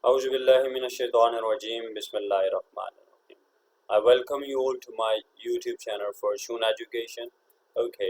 Auzu billahi minash shaitanir rajim. Bismillahir rahmanir rahim. I welcome you all to my YouTube channel for Shun Education. Okay,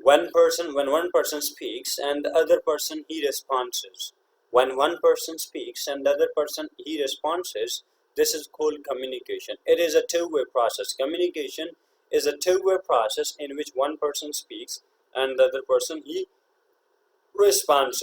when one person speaks and the other person he responds, when one person speaks and the other person he responds, this is called communication. It is a two-way process. Communication is a two-way process in which one person speaks and the other person he responds.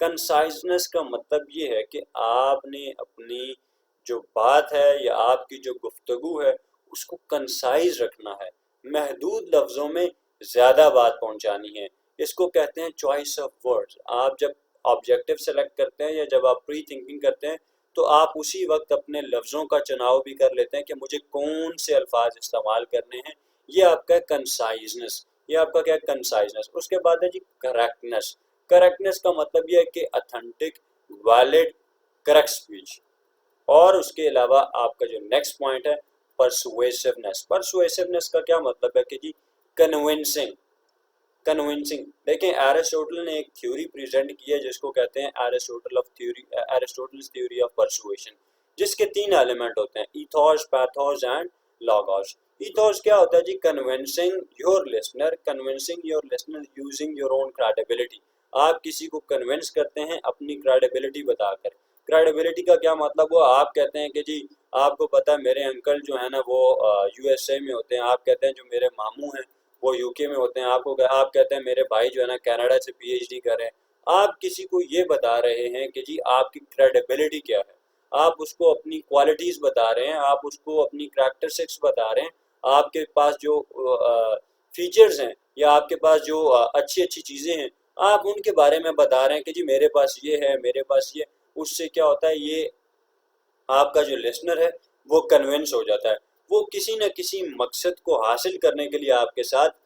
کنسائزنس کا مطلب یہ ہے کہ آپ نے اپنی جو بات ہے یا آپ کی جو گفتگو ہے اس کو کنسائز رکھنا ہے، محدود لفظوں میں زیادہ بات پہنچانی ہے. اس کو کہتے ہیں چوائس آف ورڈز. آپ جب آبجیکٹیو سلیکٹ کرتے ہیں یا جب آپ پری تھنکنگ کرتے ہیں تو آپ اسی وقت اپنے لفظوں کا چناؤ بھی کر لیتے ہیں کہ مجھے کون سے الفاظ استعمال کرنے ہیں. یہ آپ کا کنسائزنس، یہ آپ کا کیا کنسائزنس. اس کے بعد ہے جی کریکٹنس. کریکٹنس کا مطلب یہ ہے کہ اتھینٹک، ویلڈ، کریکٹ اسپیچ. اور اس کے علاوہ آپ کا جو نیکسٹ پوائنٹ ہے پرسویسونیس. پرسویسونیس کا کیا مطلب ہے کہ جی کنونسنگ. کنونسنگ دیکھیں ایرسٹوٹل نے ایک تھیوری پریزنٹ کی ہے جس کو کہتے ہیں ایرسٹوٹلس تھیوری آف پرسویشن، جس کے 3 ایلیمنٹ ہوتے ہیں ایتھوس، پیتھوس اینڈ لاگوس. ایتھوس کیا ہوتا ہے جی convincing your listener, convincing your listener using your own credibility. آپ کسی کو کنونس کرتے ہیں اپنی کریڈیبلٹی بتا کر. کریڈیبلٹی کا کیا مطلب ہوا؟ آپ کہتے ہیں کہ جی آپ کو پتا ہے میرے انکل جو ہے نا وہ یو ایس اے میں ہوتے ہیں، آپ کہتے ہیں جو میرے ماموں ہیں وہ یو کے میں ہوتے ہیں، آپ کہتے ہیں میرے بھائی جو ہے نا کینیڈا سے پی ایچ ڈی کر رہے ہیں. آپ کسی کو یہ بتا رہے ہیں کہ جی آپ کی کریڈیبلٹی کیا ہے، آپ اس کو اپنی کوالٹیز بتا رہے ہیں، آپ اس کو اپنی کریکٹرسٹکس بتا رہے ہیں، آپ کے پاس جو فیچرز ہیں یا آپ کے پاس جو اچھی اچھی چیزیں ہیں آپ ان کے بارے میں بتا رہے ہیں کہ جی میرے پاس یہ ہے، میرے پاس یہ. اس سے کیا ہوتا ہے، یہ آپ کا جو لسنر ہے وہ کنونس ہو جاتا ہے، وہ کسی نہ کسی مقصد کو حاصل کرنے کے لیے آپ کے ساتھ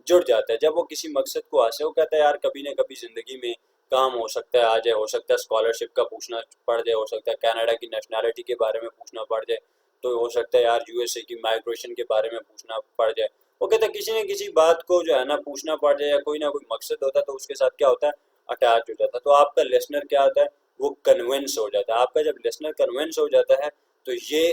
جڑ جاتا ہے. جب وہ کسی مقصد کو حاصل، وہ کہتا ہے یار کبھی نہ کبھی زندگی میں کام ہو سکتا ہے، آ جائے، ہو سکتا ہے اسکالرشپ کا پوچھنا پڑ جائے، ہو سکتا ہے کینیڈا کی نیشنلٹی کے بارے میں پوچھنا پڑ جائے، تو ہو سکتا ہے یار یو ایس اے کی مائگریشن کے بارے میں پوچھنا پڑ جائے. وہ کہتا ہے کسی نہ کسی بات کو جو ہے نا پوچھنا پڑ جائے یا کوئی نہ کوئی مقصد ہوتا ہے تو اس کے ساتھ کیا ہوتا ہے اٹیچ ہو جاتا ہے. تو آپ کا لسنر کیا ہوتا ہے، وہ کنونس ہو جاتا ہے. آپ کا جب لسنر کنونس ہو جاتا ہے تو یہ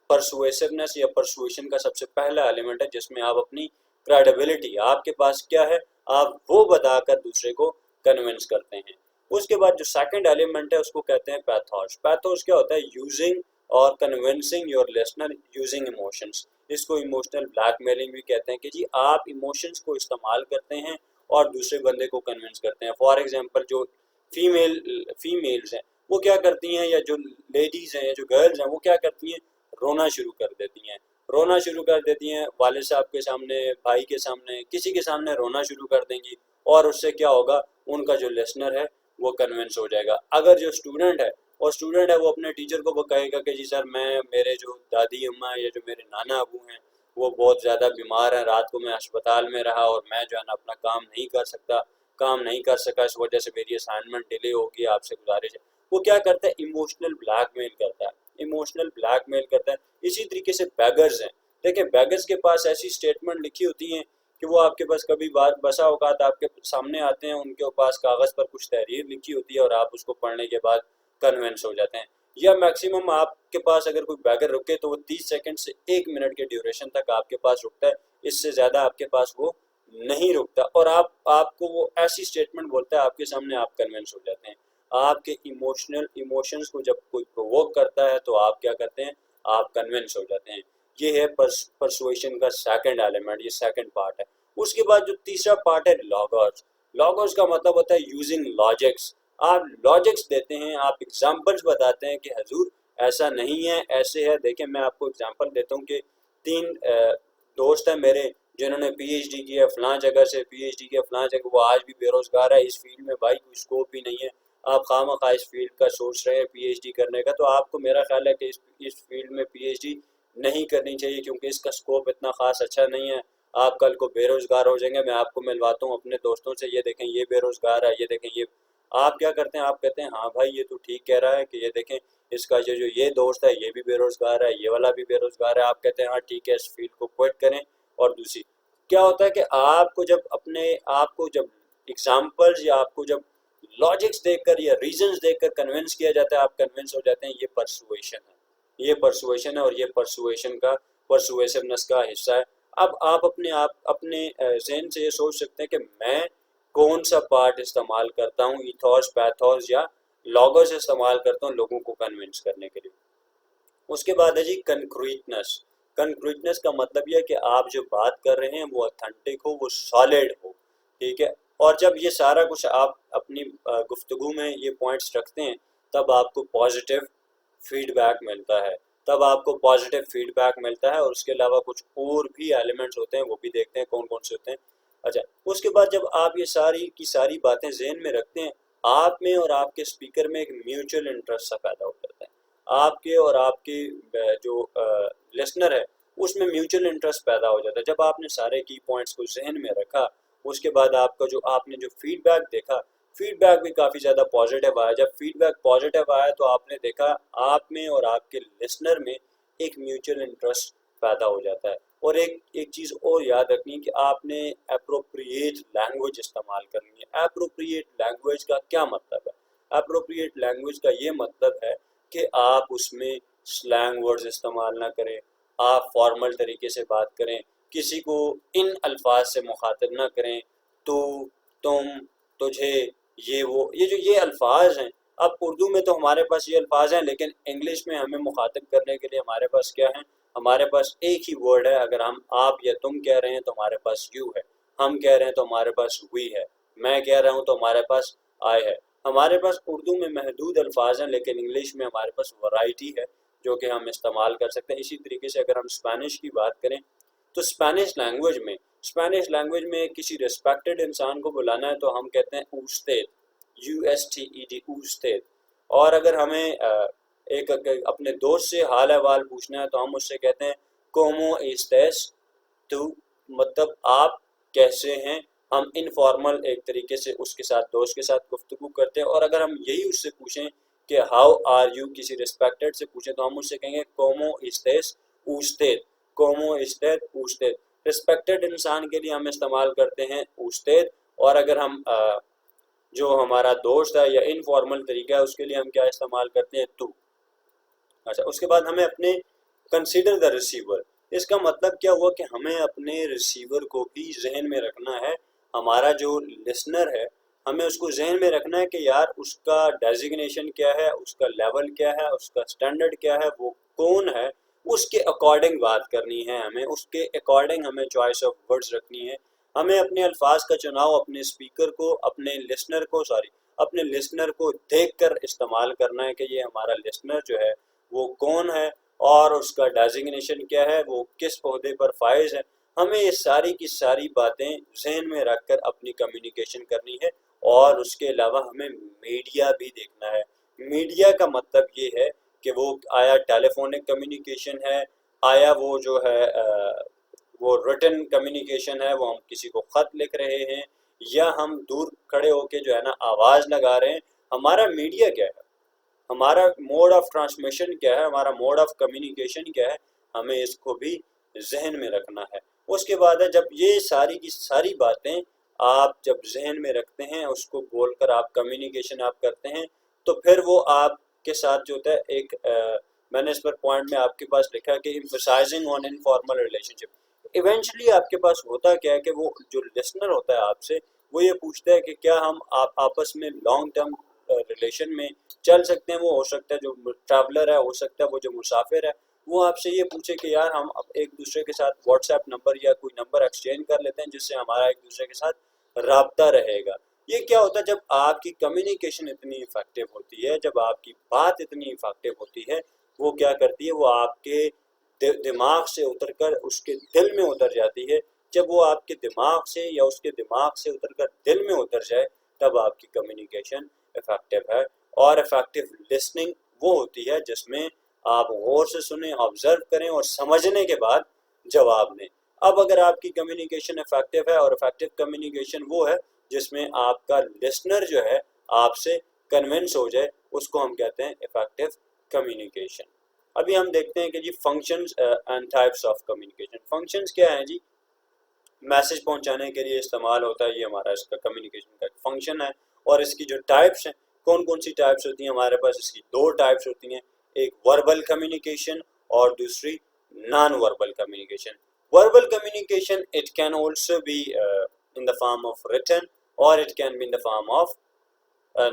پرسویسونیس یا پرسویشن کا سب سے پہلا ایلیمنٹ ہے جس میں آپ اپنی کریڈیبلٹی، آپ کے پاس کیا ہے، آپ وہ بتا کر دوسرے کو کنونس کرتے ہیں. اس کے بعد جو سیکنڈ ایلیمنٹ ہے اس کو کہتے ہیں پیتھوس. پیتھوس کیا ہوتا ہے، یوزنگ اور convincing your listener using emotions. اس کو ایموشنل بلیک میلنگ بھی کہتے ہیں کہ جی آپ ایموشنس کو استعمال کرتے ہیں اور دوسرے بندے کو کنونس کرتے ہیں. فار ایگزامپل جو فیمیلز ہیں وہ کیا کرتی ہیں، یا جو لیڈیز ہیں یا جو گرلز ہیں وہ کیا کرتی ہیں، رونا شروع کر دیتی ہیں. رونا شروع کر دیتی ہیں والد صاحب کے سامنے، بھائی کے سامنے، کسی کے سامنے رونا شروع کر دیں گی اور اس سے کیا ہوگا، ان کا جو لسنر ہے وہ کنونس ہو جائے گا. اگر جو اسٹوڈنٹ ہے وہ اپنے ٹیچر کو وہ کہے گا کہ جی سر میرے جو دادی اماں یا جو میرے نانا ابو ہیں وہ بہت زیادہ بیمار ہیں، رات کو میں اسپتال میں رہا اور میں جو ہے نا اپنا کام نہیں کر سکا، اس وجہ سے میری اسائنمنٹ ڈیلے ہوگی، آپ سے گزارش ہے. وہ کیا کرتا ہے، ایموشنل بلیک میل کرتا ہے. ایموشنل بلیک میل کرتا ہے. اسی طریقے سے بیگرز ہیں. دیکھیں بیگرز کے پاس ایسی اسٹیٹمنٹ لکھی ہوتی ہیں کہ وہ آپ کے پاس کبھی بسا اوقات آپ کے سامنے آتے ہیں، ان کے پاس کاغذ پر کچھ تحریر لکھی ہوتی ہے اور آپ اس کو پڑھنے کے بعد کنونس ہو جاتے ہیں. یا میکسیمم آپ کے پاس اگر کوئی بیگر رکے تو وہ 30 سیکنڈ سے 1 منٹ کے ڈیوریشن تک آپ کے پاس رکتا ہے، اس سے زیادہ آپ کے پاس وہ نہیں رکتا. اور آپ کو وہ ایسی اسٹیٹمنٹ بولتا ہے آپ کے سامنے، آپ کنونس ہو جاتے ہیں. آپ کے ایموشنز کو جب کوئی پرووک کرتا ہے تو آپ کیا کرتے ہیں، آپ کنونس ہو جاتے ہیں. یہ ہے پرسویشن کا سیکنڈ ایلیمنٹ، یہ سیکنڈ پارٹ ہے. اس کے بعد جو تیسرا پارٹ ہے لاگوس. لاگوس کا مطلب ہوتا ہے یوزنگ لاجکس. آپ لاجکس دیتے ہیں، آپ ایگزامپلس بتاتے ہیں کہ حضور ایسا نہیں ہے، ایسے ہے. دیکھیں میں آپ کو ایگزامپل دیتا ہوں کہ 3 دوست ہیں میرے جنہوں نے پی ایچ ڈی کیا فلاں جگہ سے، پی ایچ ڈی کیا فلاں جگہ، وہ آج بھی بے روزگار ہے. اس فیلڈ میں بھائی کوئی اسکوپ بھی نہیں ہے، آپ خواہ اس فیلڈ کا سوچ رہے ہیں پی ایچ ڈی کرنے کا، تو آپ کو میرا خیال ہے کہ اس فیلڈ میں پی ایچ ڈی نہیں کرنی چاہیے کیونکہ اس کا اسکوپ اتنا خاص اچھا نہیں ہے. آپ کل کو بے روزگار ہو جائیں گے. میں آپ کو ملواتا ہوں اپنے دوستوں سے، یہ دیکھیں یہ بے روزگار ہے، یہ دیکھیں یہ. آپ کیا کرتے ہیں، آپ کہتے ہیں ہاں بھائی یہ تو ٹھیک کہہ رہا ہے کہ یہ دیکھیں اس کا جو یہ دوست ہے یہ بھی بے روزگار ہے، یہ والا بھی بے روزگار ہے. آپ کہتے ہیں ہاں ٹھیک ہے اس فیلڈ کو کوئٹ کریں. اور دوسری کیا ہوتا ہے کہ آپ کو جب ایگزامپلز یا آپ کو جب لاجکس دیکھ کر یا ریزنز دیکھ کر کنونس کیا جاتا ہے، آپ کنونس ہو جاتے ہیں. یہ پرسویشن ہے، یہ پرسویشن ہے اور یہ پرسویشن کا پرسویسونیس کا حصہ ہے. اب آپ اپنے ذہن سے یہ سوچ سکتے ہیں کہ میں کون سا پارٹ استعمال کرتا ہوں، ایتھوس، پیتھوس یا لاگوس استعمال کرتا ہوں لوگوں کو کنونس کرنے کے لیے. اس کے بعد ہے جی کنکریٹنس. کنکریٹنس کا مطلب یہ ہے کہ آپ جو بات کر رہے ہیں وہ اتھینٹک ہو، وہ سالڈ ہو. ٹھیک ہے، اور جب یہ سارا کچھ آپ اپنی گفتگو میں یہ پوائنٹس رکھتے ہیں تب آپ کو پازیٹیو فیڈ بیک ملتا ہے، اور اس کے علاوہ کچھ اور بھی ایلیمنٹس ہوتے ہیں، وہ بھی دیکھتے ہیں کون کون سے ہوتے ہیں۔ اچھا، اس کے بعد جب آپ یہ ساری کی ساری باتیں ذہن میں رکھتے ہیں، آپ میں اور آپ کے اسپیکر میں ایک میوچل انٹرسٹ سا پیدا ہو جاتا ہے، آپ کے اور آپ کے جو لسنر ہے اس میں میوچل انٹرسٹ پیدا ہو جاتا ہے۔ جب آپ نے سارے کی پوائنٹس کو ذہن میں رکھا، اس کے بعد آپ نے جو فیڈ بیک دیکھا، فیڈ بیک بھی کافی زیادہ پازیٹیو آیا۔ جب فیڈ بیک پازیٹیو آیا تو آپ نے دیکھا آپ میں اور آپ کے لسنر میں ایک میوچل انٹرسٹ پیدا ہو جاتا ہے۔ اور ایک چیز اور یاد رکھنی ہے کہ آپ نے اپروپریٹ لینگویج استعمال کرنی ہے۔ اپروپریٹ لینگویج کا کیا مطلب ہے؟ اپروپریٹ لینگویج کا یہ مطلب ہے کہ آپ اس میں سلینگ ورڈز استعمال نہ کریں، آپ فارمل طریقے سے بات کریں، کسی کو ان الفاظ سے مخاطب نہ کریں، تو، تم، تجھے، یہ الفاظ ہیں۔ اب اردو میں تو ہمارے پاس یہ الفاظ ہیں، لیکن انگلش میں ہمیں مخاطب کرنے کے لیے ہمارے پاس کیا ہے؟ ہمارے پاس ایک ہی ورڈ ہے۔ اگر ہم آپ یا تم کہہ رہے ہیں تو ہمارے پاس یو ہے، ہم کہہ رہے ہیں تو ہمارے پاس وی ہے، میں کہہ رہا ہوں تو ہمارے پاس آئی ہے۔ ہمارے پاس اردو میں محدود الفاظ ہیں، لیکن انگلش میں ہمارے پاس ورائٹی ہے جو کہ ہم استعمال کر سکتے ہیں۔ اسی طریقے سے اگر ہم اسپینش کی بات کریں تو اسپینش لینگویج میں کسی ریسپیکٹڈ انسان کو بلانا ہے تو ہم کہتے ہیں usted، USTED، usted۔ اور اگر ہمیں ایک اپنے دوست سے حال احوال پوچھنا ہے تو ہم اس سے کہتے ہیں como estás tú، مطلب آپ کیسے ہیں۔ ہم انفارمل ایک طریقے سے اس کے ساتھ، دوست کے ساتھ گفتگو کرتے ہیں۔ اور اگر ہم یہی اس سے پوچھیں کہ ہاؤ آر یو، کسی ریسپیکٹڈ سے پوچھیں تو ہم اس سے کہیں گے como estás usted، como estás usted۔ Respected انسان کے لیے ہم استعمال کرتے ہیں usted، اور اگر ہم جو ہمارا دوست ہے یا انفارمل طریقہ ہے اس کے لیے ہم کیا استعمال کرتے ہیں؟ تو۔ اچھا، اس کے بعد ہمیں اپنے کنسیڈر دا ریسیور، اس کا مطلب کیا ہوا کہ ہمیں اپنے ریسیور کو بھی ذہن میں رکھنا ہے۔ ہمارا جو لسنر ہے ہمیں اس کو ذہن میں رکھنا ہے کہ یار اس کا ڈیزگنیشن کیا ہے، اس کا لیول کیا ہے، اس کا سٹینڈرڈ کیا ہے، وہ کون ہے، اس کے اکارڈنگ بات کرنی ہے ہمیں، اس کے اکارڈنگ ہمیں چوائس آف ورڈز رکھنی ہے۔ ہمیں اپنے الفاظ کا چناؤ اپنے اسپیکر کو، اپنے لسنر کو دیکھ کر استعمال کرنا ہے کہ یہ ہمارا لسنر جو ہے وہ کون ہے اور اس کا ڈیزگنیشن کیا ہے، وہ کس عہدے پر فائز ہے۔ ہمیں یہ ساری کی ساری باتیں ذہن میں رکھ کر اپنی کمیونیکیشن کرنی ہے۔ اور اس کے علاوہ ہمیں میڈیا بھی دیکھنا ہے۔ میڈیا کا مطلب یہ ہے کہ وہ آیا ٹیلی فونک کمیونیکیشن ہے، آیا وہ جو ہے وہ ریٹن کمیونیکیشن ہے، وہ ہم کسی کو خط لکھ رہے ہیں، یا ہم دور کھڑے ہو کے جو ہے نا آواز لگا رہے ہیں۔ ہمارا میڈیا کیا ہے، ہمارا موڈ آف ٹرانسمیشن کیا ہے، ہمارا موڈ آف کمیونیکیشن کیا ہے، ہمیں اس کو بھی ذہن میں رکھنا ہے۔ اس کے بعد ہے جب یہ ساری کی ساری باتیں آپ جب ذہن میں رکھتے ہیں، اس کو بول کر آپ کمیونیکیشن آپ کرتے ہیں، تو پھر وہ آپ کے ساتھ جو ہوتا ہے ایک میں نے اس پر پوائنٹ میں آپ کے پاس لکھا کہ emphasizing on informal relationship۔ Eventually آپ کے پاس ہوتا کیا ہے کہ وہ جو لسنر ہوتا ہے آپ سے، وہ یہ پوچھتا ہے کہ کیا ہم آپس میں لانگ ٹرم ریلیشن میں چل سکتے ہیں۔ وہ ہو سکتا ہے جو ٹریولر ہے، ہو سکتا ہے وہ جو مسافر ہے، وہ آپ سے یہ پوچھے کہ یار ہم ایک دوسرے کے ساتھ واٹس ایپ نمبر یا کوئی نمبر ایکسچینج کر لیتے ہیں جس سے ہمارا ایک دوسرے کے ساتھ رابطہ رہے گا۔ یہ کیا ہوتا ہے جب آپ کی کمیونیکیشن اتنی افیکٹو ہوتی ہے، جب آپ کی بات اتنی افیکٹو ہوتی ہے، وہ کیا کرتی ہے، وہ آپ کے دماغ سے اتر کر اس کے دل میں اتر جاتی ہے۔ جب وہ آپ کے دماغ سے یا اس کے دماغ سے اتر کر دل میں اتر جائے تب آپ کی کمیونیکیشن افیکٹو ہے۔ اور افیکٹو لسننگ وہ ہوتی ہے جس میں آپ غور سے سنیں، آبزرو کریں اور سمجھنے کے بعد جواب دیں۔ اب اگر آپ کی کمیونیکیشن افیکٹو ہے، اور افیکٹو کمیونیکیشن وہ ہے جس میں آپ کا لسنر جو ہے آپ سے کنونس ہو جائے، اس کو ہم کہتے ہیں افیکٹو کمیونیکیشن۔ ابھی ہم دیکھتے ہیں کہ جی functions and types of communication. Functions کیا ہیں جی؟ میسج پہنچانے کے لیے استعمال ہوتا ہے، یہ ہمارا اس کا کمیونیکیشن کا فنکشن ہے۔ اور اس کی جو ٹائپس ہیں، کون کون سی ٹائپس ہوتی ہیں ہمارے پاس؟ اس کی دو ٹائپس ہوتی ہیں، ایک وربل کمیونیکیشن اور دوسری naan verbal communication. Verbal communication it can also be in the form of written or it can be in the form of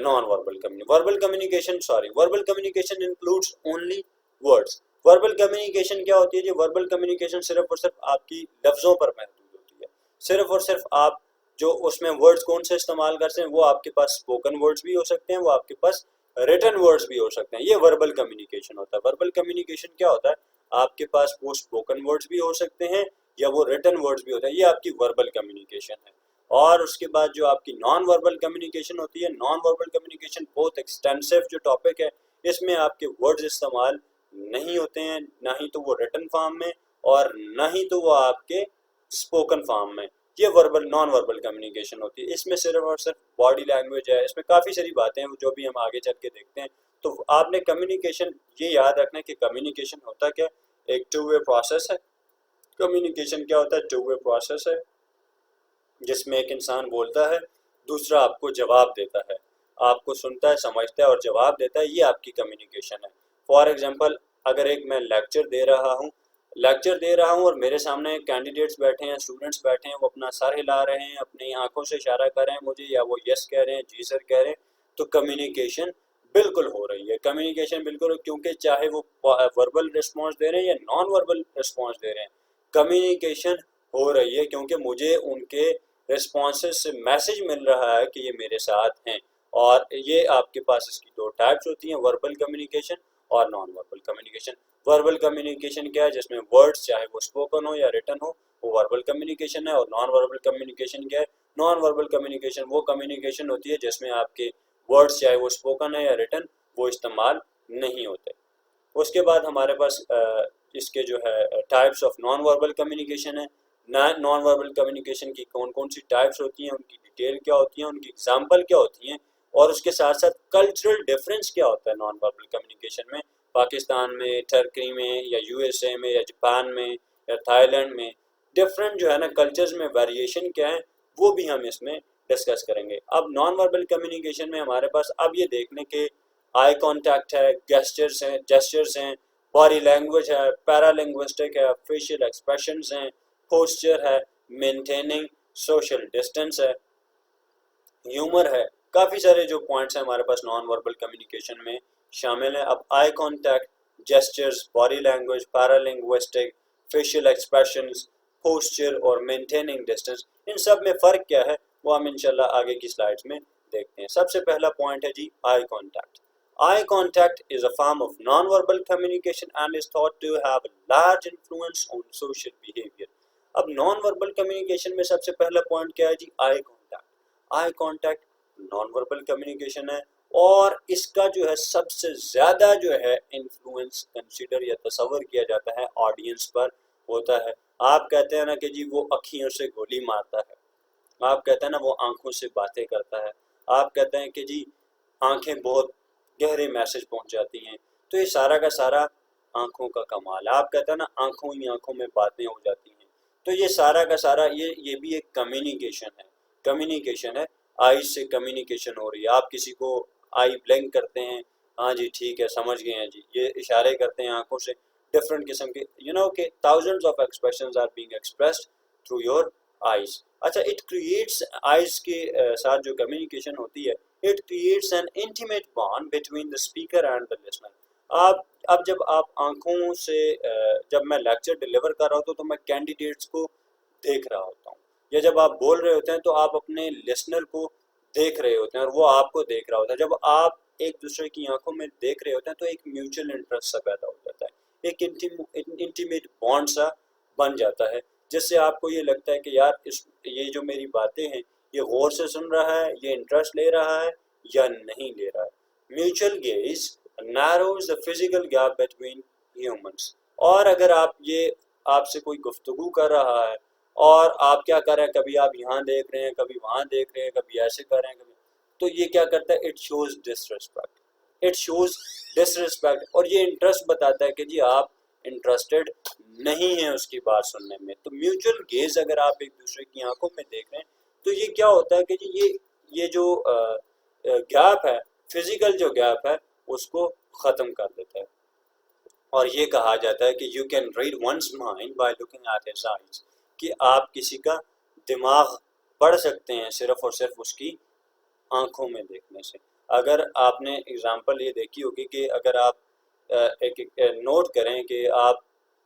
non-verbal communication. Verbal communication includes only words. Verbal communication کیا ہوتی ہے جی؟ Verbal communication صرف اور صرف آپ کی لفظوں پر محدود ہوتی ہے، صرف اور صرف آپ جو اس میں ورڈز کون سے استعمال کرتے ہیں، وہ آپ کے پاس اسپوکن ورڈز بھی ہو سکتے ہیں، وہ آپ کے پاس ریٹن ورڈز بھی ہو سکتے ہیں. یہ وربل کمیونیکیشن ہوتا ہے. وربل کمیونیکیشن کیا ہوتا ہے؟ آپ کے پاس وہ اسپوکن ورڈز بھی ہو سکتے ہیں یا وہ ریٹن ورڈز بھی ہوتے ہیں. یہ آپ کی وربل کمیونیکیشن ہے. اور اس کے بعد جو آپ کی نان وربل کمیونیکیشن ہوتی ہے، نان وربل کمیونیکیشن بہت ایکسٹینسو جو ٹاپک ہے، اس میں آپ کے ورڈز استعمال نہیں ہوتے ہیں، نہ ہی تو وہ ریٹن فارم میں اور نہ ہی تو وہ آپ کے اسپوکن فارم میں. یہ وربل نان وربل کمیونیکیشن ہوتی ہے. اس میں صرف اور صرف باڈی لینگویج ہے، اس میں کافی ساری باتیں ہیں جو بھی ہم آگے چل کے دیکھتے ہیں. تو آپ نے کمیونیکیشن یہ یاد رکھنا ہے کہ کمیونیکیشن ہوتا کیا، ایک ٹو وے پروسیس ہے. کمیونیکیشن کیا ہوتا ہے؟ ٹو وے پروسیس ہے جس میں ایک انسان بولتا ہے، دوسرا آپ کو جواب دیتا ہے، آپ کو سنتا ہے، سمجھتا ہے اور جواب دیتا ہے. یہ آپ کی کمیونیکیشن ہے. فار ایگزامپل، اگر ایک میں لیکچر دے رہا ہوں اور میرے سامنے کینڈیڈیٹس بیٹھے ہیں، اسٹوڈنٹس بیٹھے ہیں، وہ اپنا سر ہلا رہے ہیں، اپنی آنکھوں سے اشارہ کر رہے ہیں مجھے، یا وہ یس کہہ رہے ہیں، جی سر کہہ رہے ہیں، تو کمیونیکیشن بالکل ہو رہی ہے. کمیونیکیشن بالکل، کیونکہ چاہے وہ وربل رسپانس دے رہے ہیں یا نان وربل رسپانس دے رہے ہیں، کمیونیکیشن ہو رہی ہے کیونکہ مجھے ان کے رسپانسز سے میسج مل رہا ہے کہ یہ میرے ساتھ ہیں. اور یہ آپ کے پاس اس کی دو ٹائپس ہوتی ہیں، وربل کمیونیکیشن اور naan verbal communication. Verbal communication کیا ہے؟ جس میں ورڈز چاہے وہ اسپوکن ہو یا ریٹن ہو، وہ وربل کمیونیکیشن ہے. اور نان وربل کمیونیکیشن کیا ہے؟ نان وربل کمیونیکیشن وہ کمیونیکیشن ہوتی ہے جس میں آپ کے ورڈز چاہے وہ اسپوکن ہے یا ریٹن، وہ استعمال نہیں ہوتے. اس کے بعد ہمارے پاس اس کے جو ہے types of non verbal communication ہے. نان وربل کمیونیکیشن کی کون کون سی ٹائپس ہوتی ہیں، ان کی ڈیٹیل کیا ہوتی ہیں، ان کی ایگزامپل کیا ہوتی ہیں، اور اس کے ساتھ ساتھ کلچرل ڈفرینس کیا ہوتا ہے نان وربل کمیونیکیشن میں. پاکستان میں، ٹرکی میں، یا یو ایس اے میں، یا جاپان میں، یا تھائی لینڈ میں ڈفرینٹ جو ہے نا کلچرز میں ویریشن کیا ہے، وہ بھی ہم اس میں ڈسکس کریں گے. اب نان وربل کمیونیکیشن میں ہمارے پاس اب یہ دیکھنے کے آئی کانٹیکٹ ہے، جیسچرز ہیں، باڈی لینگویج ہے، پیرا لنگوسٹک ہے، فیشیل ایکسپریشنز ہیں، پوسچر ہے، مینٹیننگ سوشل ڈسٹینس ہے، ہیومر ہے. کافی سارے جو پوائنٹس ہیں ہمارے پاس نان وربل کمیونیکیشن میں شامل ہیں. اب eye contact, gestures, body language, para linguistic, facial expressions, posture اور مینٹیننگ ڈسٹینس، ان سب میں فرق کیا ہے وہ ہم انشاءاللہ آگے کی سلائڈز میں دیکھتے ہیں. سب سے پہلا پوائنٹ ہے جی eye contact. Eye contact is a form of non-verbal communication and is thought to have a large influence on social behavior. اب نان وربل کمیونیکیشن میں سب سے پہلا پوائنٹ کیا ہے جی؟ Eye contact. Eye contact non verbal communication ہے اور اس کا جو ہے سب سے زیادہ جو ہے انفلوئنس کنسیڈر یا تصور کیا جاتا ہے آڈینس پر ہوتا ہے. آپ کہتے ہیں نا کہ جی وہ اکھیوں سے گولی مارتا ہے، آپ کہتے ہیں نا وہ آنکھوں سے باتیں کرتا ہے، آپ کہتے ہیں کہ جی آنکھیں بہت گہرے میسج پہنچ جاتی ہیں. تو یہ سارا کا سارا آنکھوں کا کمال ہے. آپ کہتے ہیں نا آنکھوں ہی آنکھوں میں باتیں ہو جاتی ہیں. تو یہ سارا کا سارا یہ بھی ایک کمیونیکیشن ہے. کمیونیکیشن ہے، آئیز سے کمیونیکیشن ہو رہی ہے. آپ کسی کو آئی بلنک کرتے ہیں، ہاں جی ٹھیک ہے سمجھ گئے ہیں جی، یہ اشارے کرتے ہیں آنکھوں سے. ڈفرینٹ قسم کے کہ thousands of expressions are being expressed through your eyes. اچھا، اٹ کریٹس آئیز کے ساتھ جو کمیونیکیشن ہوتی ہے، it creates an intimate bond between the speaker and the listener. اب جب آپ آنکھوں سے جب میں لیکچر ڈلیور کر رہا ہوتا ہوں تو میں کینڈیڈیٹس کو دیکھ رہا ہوتا ہوں، یا جب آپ بول رہے ہوتے ہیں تو آپ اپنے لسنر کو دیکھ رہے ہوتے ہیں اور وہ آپ کو دیکھ رہا ہوتا ہے. جب آپ ایک دوسرے کی آنکھوں میں دیکھ رہے ہوتے ہیں تو ایک میوچل انٹرسٹ سا پیدا ہو جاتا ہے، ایک انٹیمیٹ بانڈ سا بن جاتا ہے، جس سے آپ کو یہ لگتا ہے کہ یار یہ جو میری باتیں ہیں یہ غور سے سن رہا ہے، یہ انٹرسٹ لے رہا ہے یا نہیں لے رہا ہے. Mutual gaze narrows the physical gap between humans. اور اگر آپ سے کوئی گفتگو کر رہا ہے اور آپ کیا کر رہے ہیں، کبھی آپ یہاں دیکھ رہے ہیں، کبھی وہاں دیکھ رہے ہیں، کبھی ایسے کر رہے ہیں، کبھی، تو یہ کیا کرتا ہے؟ اٹ شوز ڈس ریسپیکٹ. اور یہ انٹرسٹ بتاتا ہے کہ جی آپ انٹرسٹڈ نہیں ہیں اس کی بات سننے میں. تو میوچل گیز اگر آپ ایک دوسرے کی آنکھوں میں دیکھ رہے ہیں تو یہ کیا ہوتا ہے کہ جی یہ جو گیپ ہے، فزیکل جو گیپ ہے، اس کو ختم کر دیتا ہے. اور یہ کہا جاتا ہے کہ you can read ones mind by looking at his eyes, کہ آپ کسی کا دماغ پڑھ سکتے ہیں صرف اور صرف اس کی آنکھوں میں دیکھنے سے. اگر آپ نے اگزامپل یہ دیکھی ہوگی کہ اگر آپ ایک نوٹ کریں کہ آپ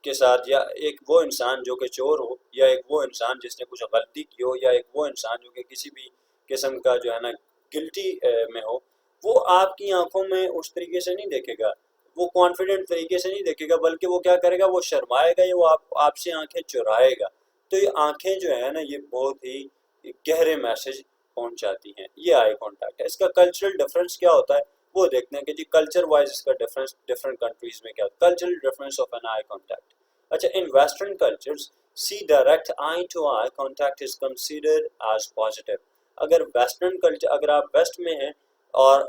کے ساتھ، یا ایک وہ انسان جو کہ چور ہو، یا ایک وہ انسان جس نے کچھ غلطی کی ہو، یا ایک وہ انسان جو کہ کسی بھی قسم کا جو ہے نا گلٹی میں ہو، وہ آپ کی آنکھوں میں اس طریقے سے نہیں دیکھے گا، وہ کانفیڈنٹ طریقے سے نہیں دیکھے گا، بلکہ وہ کیا کرے گا، وہ شرمائے گا، یا وہ آپ سے آنکھیں چرائے گا. تو یہ آنکھیں جو ہے نا یہ بہت ہی گہرے میسج پہنچاتی ہیں. یہ آئی کانٹیکٹ ہے. اس کا کلچرل ڈفرینس کیا ہوتا ہے وہ دیکھتے ہیں کہ جی کلچر وائز اس کا ڈفرینس ڈفرینٹ کنٹریز میں کیا ہوتا ہے. Cultural difference of an eye contact. اچھا، in western cultures see direct eye to eye contact is considered as positive. اگر ویسٹرن کلچر، اگر آپ ویسٹ میں ہیں اور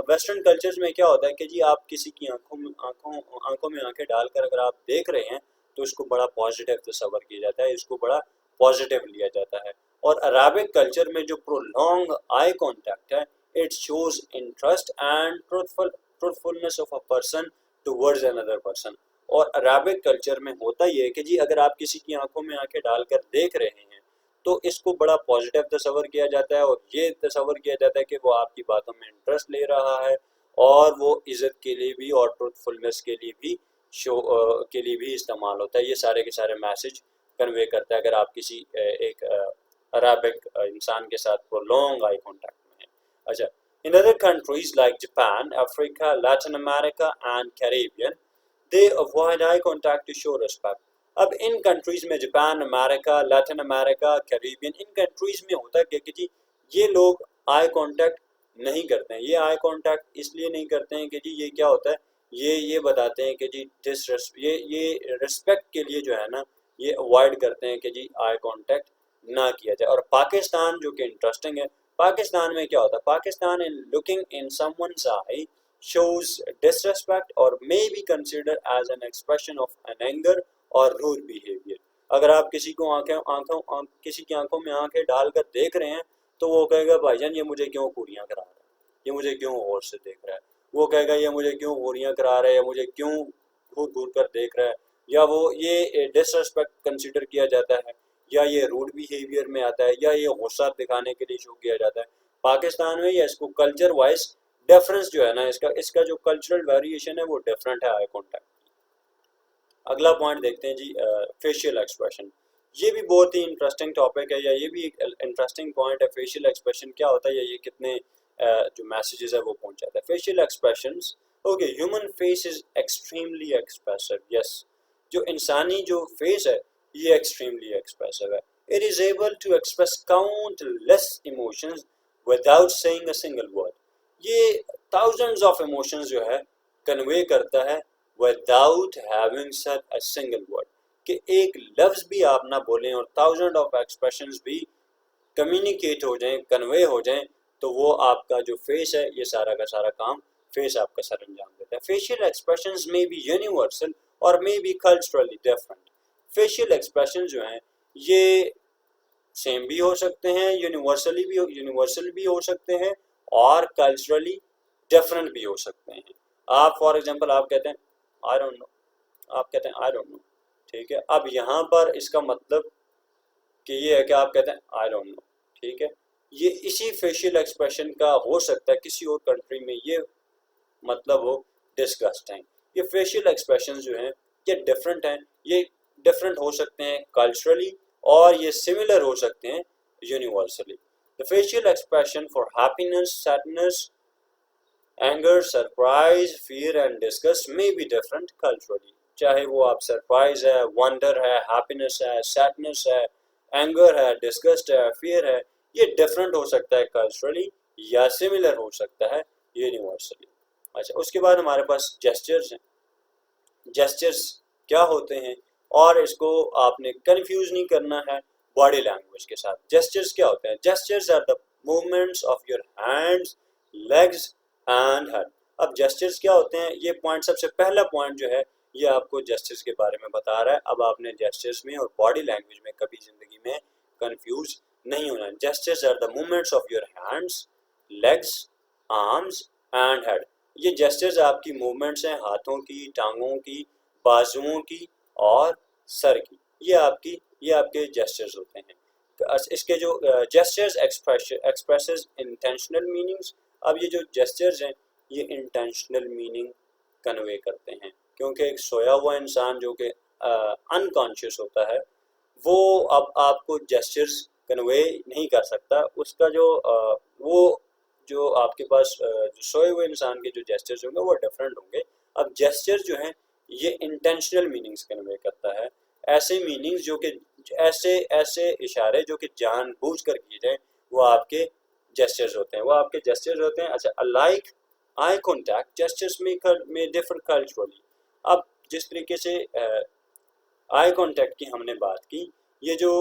ویسٹرن کلچرز میں کیا ہوتا ہے کہ جی آپ کسی کی آنکھوں میں آنکھیں ڈال کر اگر آپ دیکھ رہے ہیں تو اس کو بڑا پازیٹیو تصور کیا جاتا ہے، اس کو بڑا پازیٹیو لیا جاتا ہے. اور عربک کلچر میں جو پرولونگ آئی کانٹیکٹ ہے، it shows interest and truthfulness of a person towards another person. اور عربک کلچر میں ہوتا یہ ہے کہ جی اگر آپ کسی کی آنکھوں میں آنکھیں ڈال کر دیکھ رہے ہیں تو اس کو بڑا پازیٹیو تصور کیا جاتا ہے، اور یہ تصور کیا جاتا ہے کہ وہ آپ کی باتوں میں انٹرسٹ لے رہا ہے، اور وہ عزت کے لیے بھی اور ٹروتھفلنس کے لیے بھی کے لیے بھی استعمال ہوتا ہے. یہ سارے کے سارے میسج کنوے کرتا ہے اگر آپ کسی ایک عربک انسان کے ساتھ پرولونگ آئی کانٹیکٹ میں ہیں. اچھا، in other countries like Japan, Africa, Latin America and Caribbean, they avoid eye contact to show respect. اب ان کنٹریز میں جاپان، امریکہ، لیٹن امریکہ، کیریبین، ان کنٹریز میں ہوتا ہے کہ جی یہ لوگ آئی کانٹیکٹ نہیں کرتے ہیں. یہ آئی کانٹیکٹ اس لیے نہیں کرتے ہیں کہ جی یہ کیا ہوتا ہے، یہ بتاتے ہیں کہ جی یہ رسپیکٹ کے لیے جو ہے نا یہ اوائڈ کرتے ہیں کہ جی آئی کانٹیکٹ نہ کیا جائے. اور پاکستان جو کہ انٹرسٹنگ ہے، پاکستان میں کیا ہوتا ہے، Pakistan in looking in some ones eye shows disrespect or may be considered as an expression of an anger or rude behavior. اگر آپ کسی کو کسی کی آنکھوں میں آنکھیں ڈال کر دیکھ رہے ہیں تو وہ کہے گا بھائی جان یہ مجھے کیوں گوریاں کرا رہا ہے، یہ مجھے کیوں غور سے دیکھ رہا ہے. وہ کہے گا یہ مجھے کیوں گوریاں کرا رہا ہے، یا مجھے کیوں گھور گھور کر دیکھ رہا ہے، یا وہ یہ ڈس ریسپیکٹ کنسیڈر کیا جاتا ہے، یا یہ روڈ بیہیویئر میں آتا ہے، یا یہ غصہ دکھانے کے لیے شو کیا جاتا ہے. پاکستان میں یا اس کو کلچر وائز ڈفرینس جو ہے نا اس کا جو کلچرل ویریشن ہے وہ ڈفرینٹ ہے آئی کانٹیکٹ. اگلا پوائنٹ دیکھتے ہیں جی فیشیل ایکسپریشن. یہ بھی بہت ہی انٹرسٹنگ ٹاپک ہے، یا یہ بھی ایک انٹرسٹنگ پوائنٹ ہے. فیشیل ایکسپریشن کیا ہوتا ہے، یا یہ کتنے جو میسیجز ہے وہ پہنچاتا ہے. Facial expressions, okay, human face is extremely expressive. Yes, جو انسانی جو فیس ہے یہ ایکسٹریملی ایکسپریسو ہے. It is able to express countless emotions without seeing a single word. یہ thousands آف ایموشنز جو ہے کنوے کرتا ہے without having said a single word. کہ ایک لفظ بھی آپ نہ بولیں اور thousands آف ایکسپریشنز بھی کمیونیکیٹ ہو جائیں، کنوے ہو جائیں، تو وہ آپ کا جو فیس ہے یہ سارا کا سارا کام فیس آپ کا سر انجام دیتا ہے. فیشیل ایکسپریشنز میں بھی یونیورسل اور میں بھی کلچرلی ڈفرینٹ. فیشیل ایکسپریشن جو ہیں یہ سیم بھی ہو سکتے ہیں، یونیورسل بھی ہو سکتے ہیں، اور کلچرلی ڈفرینٹ بھی ہو سکتے ہیں. آپ فار ایگزامپل آپ کہتے ہیں آئی ڈونٹ نو، آپ کہتے ہیں آئی ڈونٹ نو، ٹھیک ہے. اب یہاں پر اس کا مطلب کہ یہ ہے کہ آپ کہتے ہیں آئی ڈونٹ نو، ٹھیک ہے. یہ اسی فیشیل ایکسپریشن کا ہو سکتا ہے کسی اور کنٹری میں یہ مطلب ہو ڈسگسٹنگ. یہ فیشیل ایکسپریشن جو ہیں یہ ڈفرینٹ ہیں، یہ ڈفرینٹ ہو سکتے ہیں کلچرلی، اور یہ سملر ہو سکتے ہیں universally. The facial expression for happiness, sadness, anger, surprise, fear and disgust may be different culturally. چاہے وہ آپ سرپرائز ہے، ونڈر ہے، ہیپینس ہے، سیڈنس ہے، اینگر ہے، ڈسگسٹ ہے، فیئر ہے، یہ ڈفرینٹ ہو سکتا ہے کلچرلی، یا سملر ہو سکتا ہے یونیورسلی. اچھا، اس کے بعد ہمارے پاس جیسچرز ہیں. جیسچرز کیا ہوتے ہیں، اور اس کو آپ نے کنفیوز نہیں کرنا ہے باڈی لینگویج کے ساتھ. جیسچرز کیا ہوتے ہیں؟ Gestures are the movements of your hands, legs and head. اب جیسچرز کیا ہوتے ہیں، یہ پوائنٹ سب سے پہلا پوائنٹ جو ہے یہ آپ کو جیسچرز کے بارے میں بتا رہا ہے. اب آپ نے جیسچرز میں اور باڈی لینگویج میں کبھی زندگی میں کنفیوز نہیں ہونا. Gestures are the movements of your hands, legs, arms and head. یہ جیسچرز آپ کی موومنٹس ہیں، ہاتھوں کی، ٹانگوں کی، بازوؤں کی اور سر کی. یہ آپ کے جیسچرز ہوتے ہیں. اس کے جو جیسچرز ایکسپریسز انٹینشنل میننگز. اب یہ جو جیسچرز ہیں یہ انٹینشنل میننگ کنوے کرتے ہیں، کیونکہ ایک سویا ہوا انسان جو کہ انکانشیس ہوتا ہے وہ اب آپ کو جیسچرز کنوے نہیں کر سکتا. اس کا وہ جو آپ کے پاس جو سوئے ہوئے انسان کے جو جیسچرز ہوں گے وہ ڈفرینٹ ہوں گے. اب جیسچر جو ہیں یہ انٹینشنل میننگز کنوے کرتا ہے, ایسے میننگز جو کہ ایسے اشارے جو کہ جان بوجھ کر کیے جائیں وہ آپ کے جیسچرز ہوتے ہیں. اچھا, لائک آئی کانٹیکٹ جیسچرز میں ڈفر کلچرلی. اب جس طریقے سے آئی کانٹیکٹ کی ہم نے بات کی, یہ جو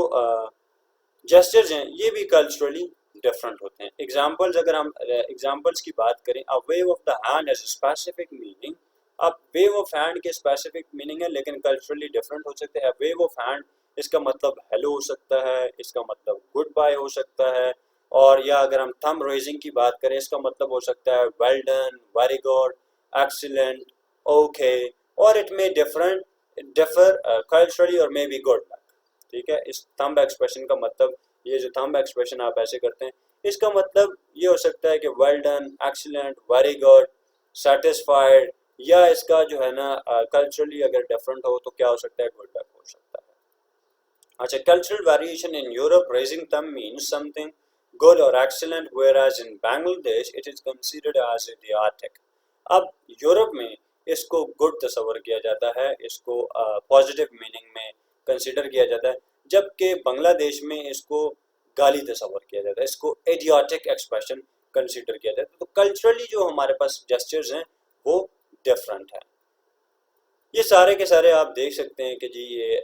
جیسچرز ہیں یہ بھی کلچرلی ڈفرینٹ ہوتے ہیں. ایگزامپلز اگر ہم ایگزامپلس کی بات کریں, a wave of the hand has a specific meaning. اب wave of hand کے اسپیسیفک میننگ ہے لیکن کلچرلی ڈفرینٹ ہو سکتے ہیں. wave of hand اس کا مطلب ہیلو ہو سکتا ہے, اس کا مطلب گڈ بائی ہو سکتا ہے, اور یا اگر ہم تھم ریزنگ کی بات کریں اس کا مطلب ہو سکتا ہے well done, very good, excellent, okay, اور اٹ میں ڈفر کلچرلی اور مے بی گڈ لک. ٹھیک ہے, اس تھمب ایکسپریشن کا مطلب, یہ جو تھمب ایکسپریشن آپ ایسے کرتے ہیں اس کا مطلب یہ ہو سکتا ہے کہ well done, excellent, very good, satisfied, یا اس کا جو ہے نا کلچرلی اگر ڈفرینٹ ہو تو کیا ہو سکتا ہے, گڈ لک ہو سکتا ہے. اچھا, cultural variation in Europe raising thumb means something good or excellent, whereas in Bangladesh it is considered as idiotic. اب یورپ میں اس کو گڈ تصور کیا جاتا ہے, اس کو پازیٹیو میننگ میں کنسیڈر کیا جاتا ہے, جبکہ بنگلہ دیش میں اس کو گالی تصور کیا جاتا ہے, اس کو ایڈیاٹک ایکسپریشن کنسیڈر کیا جاتا ہے. تو کلچرلی جو ہمارے پاس جیسچرز ہیں وہ ڈفرینٹ ہیں. یہ سارے کے سارے آپ دیکھ سکتے ہیں کہ جی یہ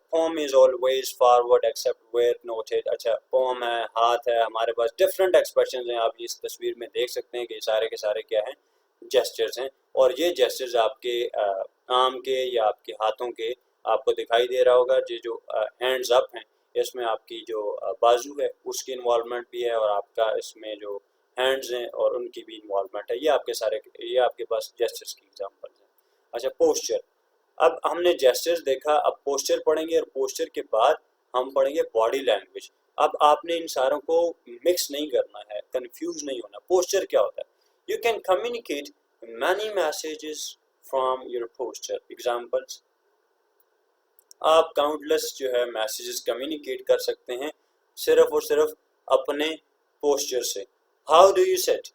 پوم is always forward accept where noted. اچھا, پوم ہے, ہاتھ ہے, ہمارے پاس ڈفرینٹ ایکسپریشنز ہیں. آپ اس تصویر میں دیکھ سکتے ہیں کہ یہ سارے کے سارے کیا ہیں, جیسچرز ہیں. اور یہ جیسچرز آپ کے آرم کے یا آپ کے ہاتھوں کے آپ کو دکھائی دے رہا ہوگا. یہ جو ہینڈز اپ ہیں اس میں آپ کی جو بازو ہے اس کی انوالومنٹ بھی ہے, اور آپ کا اس میں جو ہینڈز ہیں اور ان کی بھی انوالومنٹ ہے. یہ آپ کے پاس جیسچرز کی ایگزامپلز ہیں. اچھا, پوسچر. اب ہم نے جیسچرز دیکھا, اب پوسچر پڑھیں گے, اور پوسچر کے بعد ہم پڑھیں گے باڈی لینگویج. اب آپ نے ان ساروں کو مکس نہیں کرنا ہے, کنفیوز نہیں ہونا. پوسچر کیا ہوتا ہے؟ You can communicate many messages from your posture. Examples, آپ کاؤنٹلیس جو ہے میسیجز کمیونیکیٹ کر سکتے ہیں صرف اور صرف اپنے پوسچر سے. ہاؤ ڈو یو سیٹ,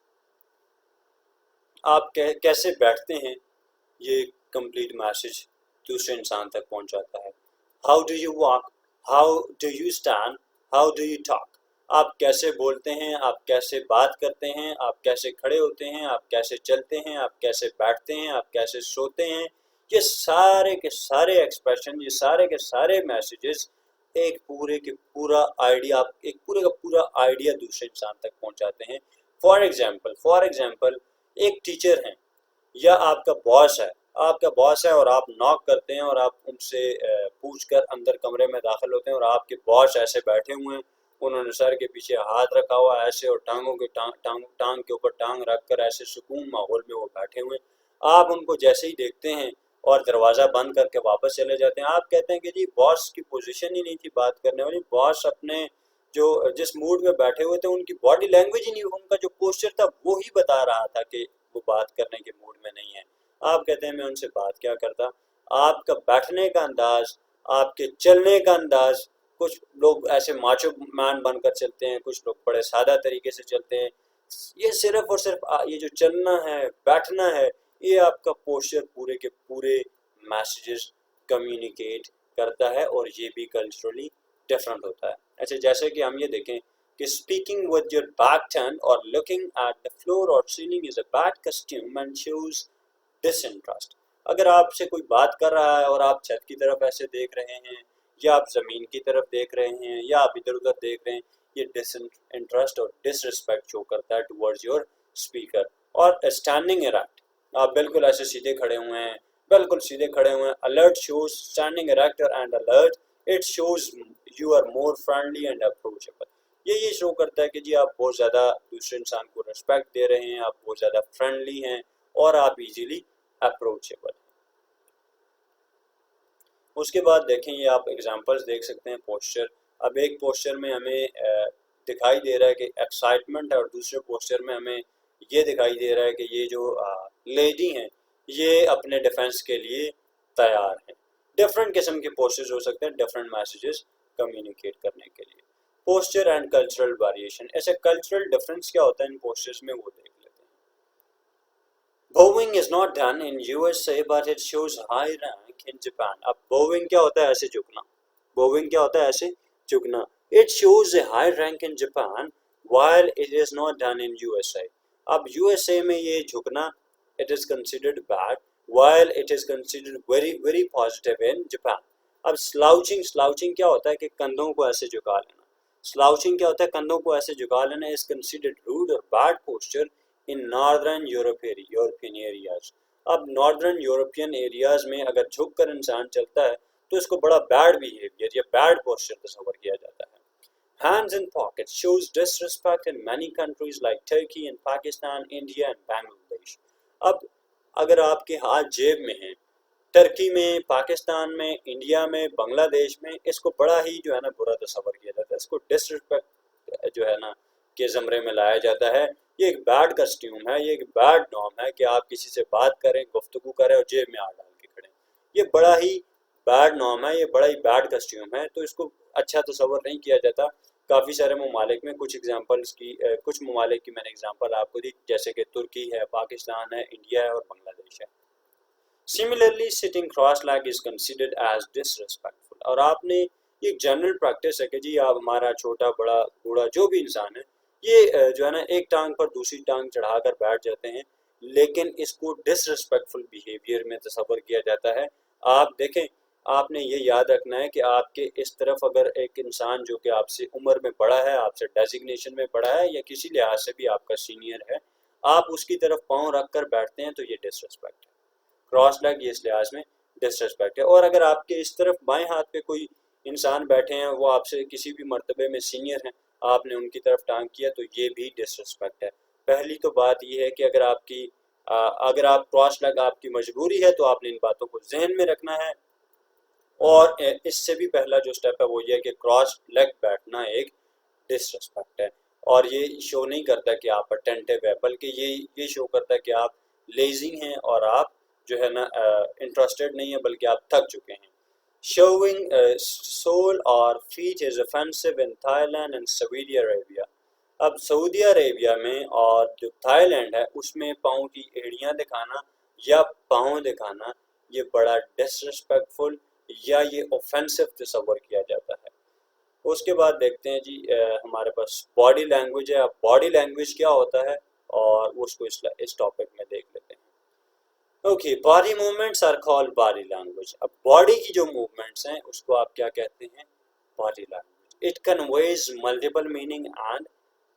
آپ کیسے بیٹھتے ہیں, یہ کمپلیٹ میسیج دوسرے انسان تک پہنچاتا ہے. How do you walk, how do you stand, how do you talk. آپ کیسے بولتے ہیں, آپ کیسے بات کرتے ہیں, آپ کیسے کھڑے ہوتے ہیں, آپ کیسے چلتے ہیں, آپ کیسے بیٹھتے ہیں, آپ کیسے سوتے ہیں. یہ سارے کے سارے ایکسپریشن, یہ سارے کے سارے میسیجز ایک پورے کے پورا آئیڈیا, آپ ایک پورے کا پورا آئیڈیا دوسرے انسان تک پہنچاتے ہیں. فار ایگزامپل ایک ٹیچر ہیں یا آپ کا باس ہے, اور آپ ناک کرتے ہیں اور آپ ان سے پوچھ کر اندر کمرے میں داخل ہوتے ہیں, اور آپ کے باس ایسے بیٹھے ہوئے ہیں, انہوں نے سر کے پیچھے ہاتھ رکھا ہوا ایسے, اور ٹانگوں کے ٹانگ کے اوپر ٹانگ رکھ کر ایسے سکون ماحول میں وہ بیٹھے ہوئے ہیں. آپ ان کو جیسے ہی دیکھتے ہیں اور دروازہ بند کر کے واپس چلے جاتے ہیں. آپ کہتے ہیں کہ جی باس کی پوزیشن ہی نہیں تھی بات کرنے والی, باس اپنے جس موڈ میں بیٹھے ہوئے تھے ان کی باڈی لینگویج ہی نہیں, ان کا جو پوسچر تھا وہی بتا رہا تھا کہ وہ بات کرنے کے موڈ میں نہیں ہے. آپ کہتے ہیں میں ان سے بات کیا کرتا. آپ کا بیٹھنے کا انداز, آپ کے چلنے کا انداز, کچھ لوگ ایسے ماچو مین بن کر چلتے ہیں, کچھ لوگ بڑے سادہ طریقے سے چلتے ہیں. یہ صرف اور صرف یہ جو چلنا ہے, بیٹھنا ہے, یہ آپ کا پوسچر پورے کے پورے میسیجز کمیونیکیٹ کرتا ہے, اور یہ بھی کلچرلی ڈفرینٹ ہوتا ہے. اچھا, جیسے کہ ہم یہ دیکھیں کہ speaking with your back turn اور لوکنگ ایٹ دا فلور اور ceiling is a bad custom and shows disinterest. اگر آپ سے کوئی بات کر رہا ہے اور آپ چھت کی طرف ایسے دیکھ رہے ہیں, یا آپ زمین کی طرف دیکھ رہے ہیں, یا آپ ادھر ادھر دیکھ رہے ہیں, یہ ڈس انٹرسٹ اور ڈس رسپیکٹ شو کرتا ہے ٹورڈز یور اسپیکر. اور اسٹینڈنگ اریکٹ, آپ بالکل ایسے سیدھے کھڑے ہوئے ہیں, alert shows standing erect and alert, it shows you are more friendly and approachable. یہ شو کرتا ہے کہ جی آپ بہت زیادہ دوسرے انسان کو ریسپیکٹ دے رہے ہیں, آپ بہت زیادہ فرینڈلی ہیں, اور آپ ایزیلی اپروچیبل. اس کے بعد دیکھیں, یہ آپ ایگزامپلس دیکھ سکتے ہیں پوسچر. اب ایک پوسچر میں ہمیں دکھائی دے رہا ہے کہ ایکسائٹمنٹ ہے, اور دوسرے پوسچر میں ہمیں یہ دکھائی دے رہا ہے کہ یہ جو لیڈی ہیں یہ اپنے ڈیفنس کے لیے تیار ہیں. ڈفرینٹ قسم کے پوسچرز ہو سکتے ہیں ڈفرینٹ میسیجز کمیونیکیٹ کرنے کے لیے. Posture and cultural variation. ایسے کلچرل ڈفرینس کیا ہوتا ہے ان پوسچرز میں وہ دیکھ لیتے ہیں. Bowing is not done in USA but it shows high rank in Japan. اب bowing کیا ہوتا ہے ایسے جھکنا. Bowing کیا ہوتا ہے ایسے جھکنا. It shows a high rank in Japan while it is not done in USA. اب USA میں یہ جھکنا it is considered bad while it is considered very very positive in Japan. اب slouching کیا ہوتا ہے کہ کندھوں کو ایسے جھکا لینا. Slouching کیا ہوتا ہے کندھوں کو ایسے جھکا لینا is considered rude or bad posture in northern European areas. اب ناردرن یورپین ایریاز میں اگر جھک کر انسان چلتا ہے تو اس کو بڑا بیڈ بیہیویئر یا بیڈ پوسچر تصور کیا جاتا ہے. Hands in pockets shows disrespect in many countries like Turkey and Pakistan, India and Bangladesh. اب اگر آپ کے ہاتھ جیب میں ہیں ٹرکی میں پاکستان میں انڈیا میں بنگلہ دیش میں اس کو بڑا ہی جو ہے نا برا تصور کیا جاتا ہے. اس کو ڈسرسپیکٹ جو ہے نا کے زمرے میں لایا جاتا ہے. یہ ایک بیڈ کسٹیوم ہے, یہ ایک بیڈ نارم ہے کہ آپ کسی سے بات کریں گفتگو کریں اور جیب میں ہاتھ ڈال کے کھڑیں. یہ بڑا ہی بیڈ نارم ہے, یہ بڑا ہی بیڈ کسٹیوم ہے. تو اس کو اچھا تصور نہیں کیا جاتا. کافی سارے ممالک میں کچھ ممالک کی میں نے اگزامپل آپ کو دی جیسے کہ ترکی ہے, پاکستان ہے, انڈیا ہے اور بنگلہ دیش ہے. Similarly, sitting cross-legged is considered as disrespectful. اور آپ نے یہ جنرل پریکٹس ہے کہ جی آپ ہمارا چھوٹا بڑا بوڑھا جو بھی انسان ہے یہ جو ہے نا ایک ٹانگ پر دوسری ٹانگ چڑھا کر بیٹھ جاتے ہیں, لیکن اس کو ڈسرسپیکٹفل بیہیویئر میں تصور کیا جاتا ہے. آپ دیکھیں آپ نے یہ یاد رکھنا ہے کہ آپ کے اس طرف اگر ایک انسان جو کہ آپ سے عمر میں بڑا ہے, آپ سے ڈیزگنیشن میں بڑا ہے یا کسی لحاظ سے بھی آپ کا سینئر ہے, آپ اس کی طرف پاؤں رکھ کر بیٹھتے ہیں تو یہ ڈسرسپیکٹ ہے. کراس لیگ یہ اس لحاظ میں ڈسرسپیکٹ ہے. اور اگر آپ کے اس طرف بائیں ہاتھ پہ کوئی انسان بیٹھے ہیں وہ آپ سے کسی بھی مرتبے میں سینئر ہیں, آپ نے ان کی طرف ٹانگ کیا تو یہ بھی ڈسرسپیکٹ ہے. پہلی تو بات یہ ہے کہ اگر آپ کراس لیگ آپ کی مجبوری ہے تو آپ نے ان باتوں کو ذہن میں رکھنا ہے. اور اس سے بھی پہلا جو سٹیپ ہے وہ یہ ہے کہ کراس لیگ بیٹھنا ایک ڈسرسپیکٹ ہے, اور یہ شو نہیں کرتا کہ آپ اٹینٹیو ہے, بلکہ یہ شو کرتا ہے کہ آپ لیزی ہیں اور آپ جو ہے نا انٹرسٹڈ نہیں ہیں بلکہ آپ تھک چکے ہیں. Showing sole or feet is offensive in Thailand and Saudi Arabia. اب سعودی عربیہ میں اور جو تھائی لینڈ ہے اس میں پاؤں کی ایڑیاں دکھانا یا پاؤں دکھانا یہ بڑا ڈسرسپیکٹفل یا یہ اوفینسو تصور کیا جاتا ہے. اس کے بعد دیکھتے ہیں جی ہمارے پاس باڈی لینگویج ہے. اب باڈی لینگویج کیا ہوتا ہے اور اس کو اس ٹاپک میں دیکھ لیتے ہیں. Okay, body movements are called body language. اب باڈی کی جو موومنٹس ہیں اس کو آپ کیا کہتے ہیں, body language. It conveys multiple meaning and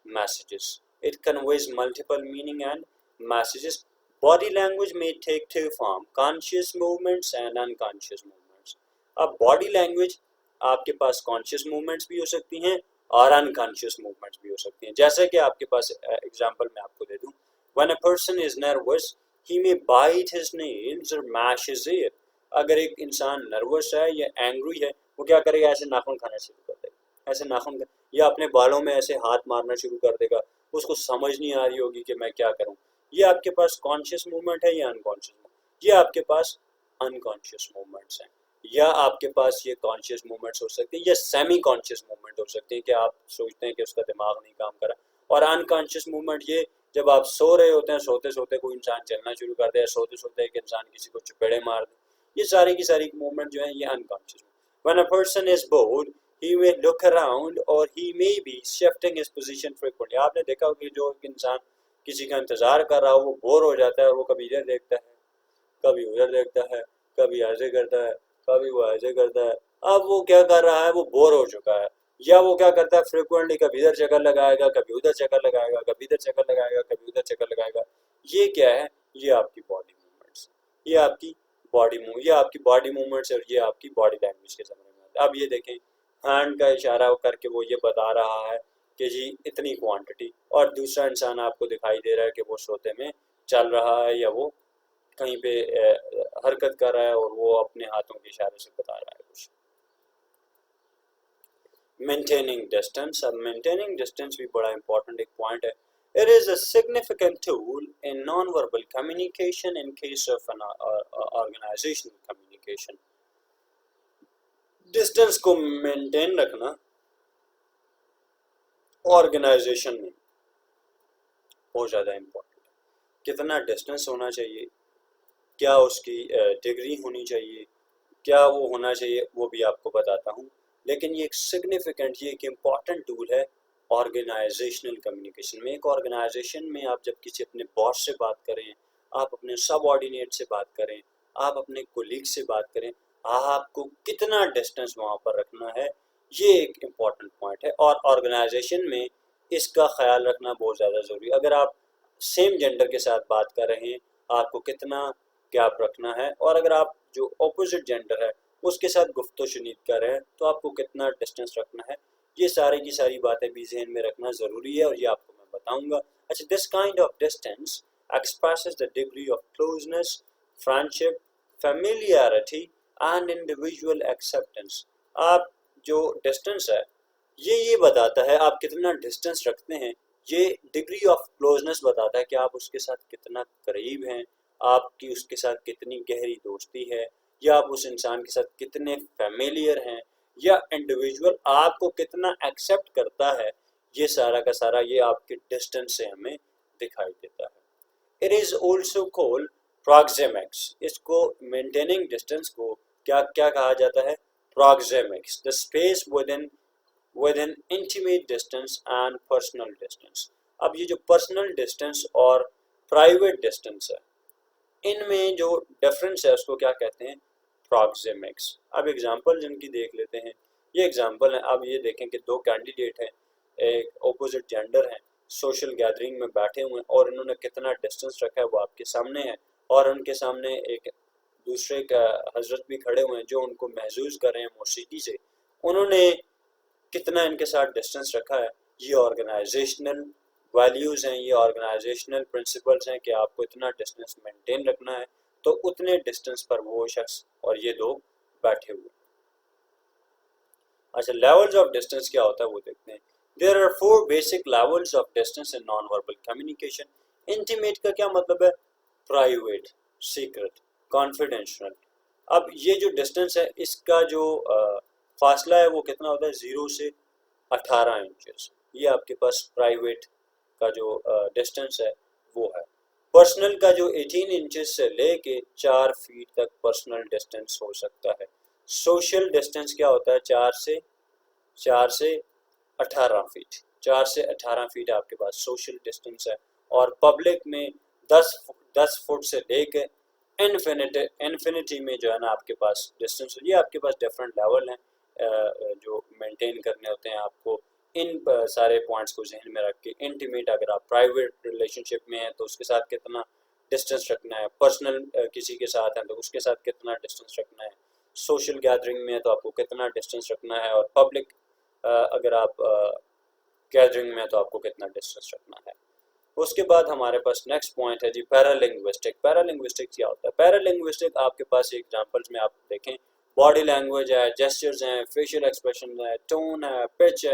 messages. It conveys multiple meaning and messages. Body language may take two forms, conscious movements and unconscious movements. اب باڈی لینگویج آپ کے پاس کانشیس موومنٹس بھی ہو سکتی ہیں اور انکانشیس موومنٹس بھی ہو سکتی ہیں. جیسے کہ آپ کے پاس ایگزامپل میں آپ کو دے دوں, when a person is nervous he may bite his nails or mash his ear. اگر ایک انسان نروس ہے یا اینگری ہے وہ کیا کرے گا, ایسے ناخن کھانا شروع کر دے گا, ایسے ناخن یا اپنے بالوں میں ایسے ہاتھ مارنا شروع کر دے گا. اس کو سمجھ نہیں آ رہی ہوگی کہ میں کیا کروں. یہ آپ کے پاس کانشیس موومنٹ ہے یا انکانشیس موومنٹ, یہ آپ کے پاس انکانشیس موومنٹس ہیں. یا آپ کے پاس یہ کانشیس موومنٹس ہو سکتے ہیں یا سیمی کانشیس موومنٹ ہو سکتے ہیں کہ آپ سوچتے ہیں کہ اس کا دماغ نہیں کام کرا. اور انکانشیس موومنٹ یہ جب آپ سو رہے ہوتے ہیں, سوتے سوتے کوئی انسان چلنا شروع کر دے, سوتے سوتے ایک انسان کسی کو چپیڑے مار دے, یہ ساری کی ساری موومنٹ جو ہیں یہ unconscious. When a person is bored he may look around or he may be shifting his position frequently. آپ نے دیکھا ہو کہ جو انسان کسی کا انتظار کر رہا ہو وہ بور ہو جاتا ہے اور وہ کبھی ادھر دیکھتا ہے, کبھی ادھر دیکھتا ہے, کبھی ایسے کرتا ہے, کبھی وہ ایسے کرتا ہے. اب وہ کیا کر رہا ہے, وہ بور ہو چکا ہے. یا وہ کیا کرتا ہے فریکوینٹلی کبھی ادھر چکر لگائے گا, کبھی ادھر چکر لگائے گا, کبھی ادھر چکر لگائے گا, کبھی ادھر چکر لگائے گا. یہ کیا ہے, یہ آپ کی باڈی موومنٹس, یہ آپ کی باڈی موومنٹس اور یہ آپ کی باڈی لینگویج کے زمانے میں. اب یہ دیکھیں ہینڈ کا اشارہ کر کے وہ یہ بتا رہا ہے کہ جی اتنی کوانٹٹی, اور دوسرا انسان آپ کو دکھائی دے رہا ہے کہ وہ سوتے میں چل رہا ہے یا وہ کہیں پہ حرکت کر رہا ہے اور وہ اپنے ہاتھوں کے اشارے سے بتا رہا ہے کچھ. Maintaining distance. اب مینٹیننگ ڈسٹینس بھی بڑا امپورٹنٹ ایک پوائنٹ ہے. It is a significant tool in non-verbal communication in case of an organizational communication. Distance کو مینٹین رکھنا آرگنائزیشن میں بہت زیادہ امپورٹنٹ ہے. کتنا ڈسٹینس ہونا چاہیے، کیا اس کی ڈگری ہونی چاہیے، کیا وہ ہونا چاہیے، وہ بھی آپ کو بتاتا ہوں. لیکن یہ ایک سگنیفیکنٹ، یہ ایک امپورٹنٹ ٹول ہے آرگنائزیشنل کمیونیکیشن میں. ایک آرگنائزیشن میں آپ جب کسی اپنے باس سے بات کریں، آپ اپنے سب آرڈینیٹ سے بات کریں، آپ اپنے کولیگ سے بات کریں، آپ کو کتنا ڈسٹینس وہاں پر رکھنا ہے، یہ ایک امپورٹنٹ پوائنٹ ہے. اور آرگنائزیشن میں اس کا خیال رکھنا بہت زیادہ ضروری ہے. اگر آپ سیم جینڈر کے ساتھ بات کر رہے ہیں، آپ کو کتنا گیپ رکھنا ہے، اور اگر آپ جو اپوزٹ جینڈر ہے اس کے ساتھ گفت و شنید کر رہے ہیں تو آپ کو کتنا ڈسٹینس رکھنا ہے. یہ ساری کی ساری باتیں بھی ذہن میں رکھنا ضروری ہے، اور یہ آپ کو میں بتاؤں گا. اچھا، this kind of distance expresses the degree of closeness, friendship, familiarity and individual acceptance. آپ جو ڈسٹینس ہے یہ بتاتا ہے آپ کتنا ڈسٹینس رکھتے ہیں. یہ ڈگری آف کلوزنس بتاتا ہے کہ آپ اس کے ساتھ کتنا قریب ہیں، آپ کی اس کے ساتھ کتنی گہری دوستی ہے، یا آپ اس انسان کے ساتھ کتنے فیملیئر ہیں، یا انڈیویجول آپ کو کتنا ایکسیپٹ کرتا ہے. یہ سارا کا سارا یہ آپ کے ڈسٹینس سے ہمیں دکھائی دیتا ہے. It is also called proxemics. اس کو maintaining distance کو کیا کہا جاتا ہے؟ proxemics. The space within intimate distance and personal distance. اب یہ جو personal distance اور private distance ہے، ان میں جو ڈفرینس ہے اس کو کیا کہتے ہیں؟ proxemics. اب ایگزامپل جن کی دیکھ لیتے ہیں. یہ ایگزامپل ہیں. اب یہ دیکھیں کہ دو کینڈیڈیٹ ہیں، ایک اپوزٹ جینڈر ہیں، سوشل گیدرنگ میں بیٹھے ہوئے ہیں، اور انہوں نے کتنا ڈسٹینس رکھا ہے وہ آپ کے سامنے ہے. اور ان کے سامنے ایک دوسرے کا حضرت بھی کھڑے ہوئے ہیں جو ان کو محظوظ کر رہے ہیں موسیقی سے. انہوں نے کتنا ان کے ساتھ ڈسٹینس رکھا ہے. یہ آرگنائزیشنل ویلیوز ہیں، یہ آرگنائزیشنل پرنسپلس ہیں کہ آپ کو اتنا ڈسٹینس مینٹین رکھنا ہے. تو اتنے ڈسٹینس پر وہ شخص اور یہ دو بیٹھے ہوئے. اچھا، لیولز آف ڈسٹینس کیا ہوتا ہے وہ دیکھتے ہیں. There are 4 basic levels of distance in non-verbal communication. Intimate کا کیا مطلب ہے؟ Private, secret, confidential. اب یہ جو ڈسٹینس ہے اس کا جو فاصلہ ہے وہ کتنا ہوتا ہے؟ 0 سے 18 انچز. یہ آپ کے پاس پرائیویٹ کا جو ڈسٹینس ہے وہ ہے. پرسنل کا جو 18 انچز سے لے کے 4 فیٹ تک پرسنل ڈسٹینس ہو سکتا ہے. سوشل ڈسٹینس کیا ہوتا ہے؟ 4 سے 18 فیٹ. 4 سے 18 فیٹ آپ کے پاس سوشل ڈسٹینس ہے. اور پبلک میں 10 فٹ سے لے کے انفینٹی میں جو ہے نا آپ کے پاس ڈسٹینس. یہ آپ کے پاس ڈفرینٹ لیول ہیں جو مینٹین کرنے ہوتے ہیں آپ کو. ان سارے پوائنٹس کو ذہن میں رکھ کے انٹیمیٹ، اگر آپ پرائیویٹ ریلیشن شپ میں ہیں تو اس کے ساتھ کتنا ڈسٹینس رکھنا ہے، پرسنل کسی کے ساتھ ہیں تو اس کے ساتھ کتنا ڈسٹینس رکھنا ہے، سوشل گیدرنگ میں تو آپ کو کتنا ڈسٹینس رکھنا ہے، اور پبلک اگر آپ گیدرنگ میں تو آپ کو کتنا ڈسٹینس رکھنا ہے. اس کے بعد ہمارے پاس نیکسٹ پوائنٹ ہے جی پیرالنگوسٹک. پیرالنگوسٹک کیا ہوتا ہے؟ پیرالنگوسٹک آپ کے پاس ایگزامپلس میں آپ دیکھیں، باڈی لینگویج ہے، جیسچرز ہیں، فیشیل ایکسپریشن ہے، ٹون ہے، پچ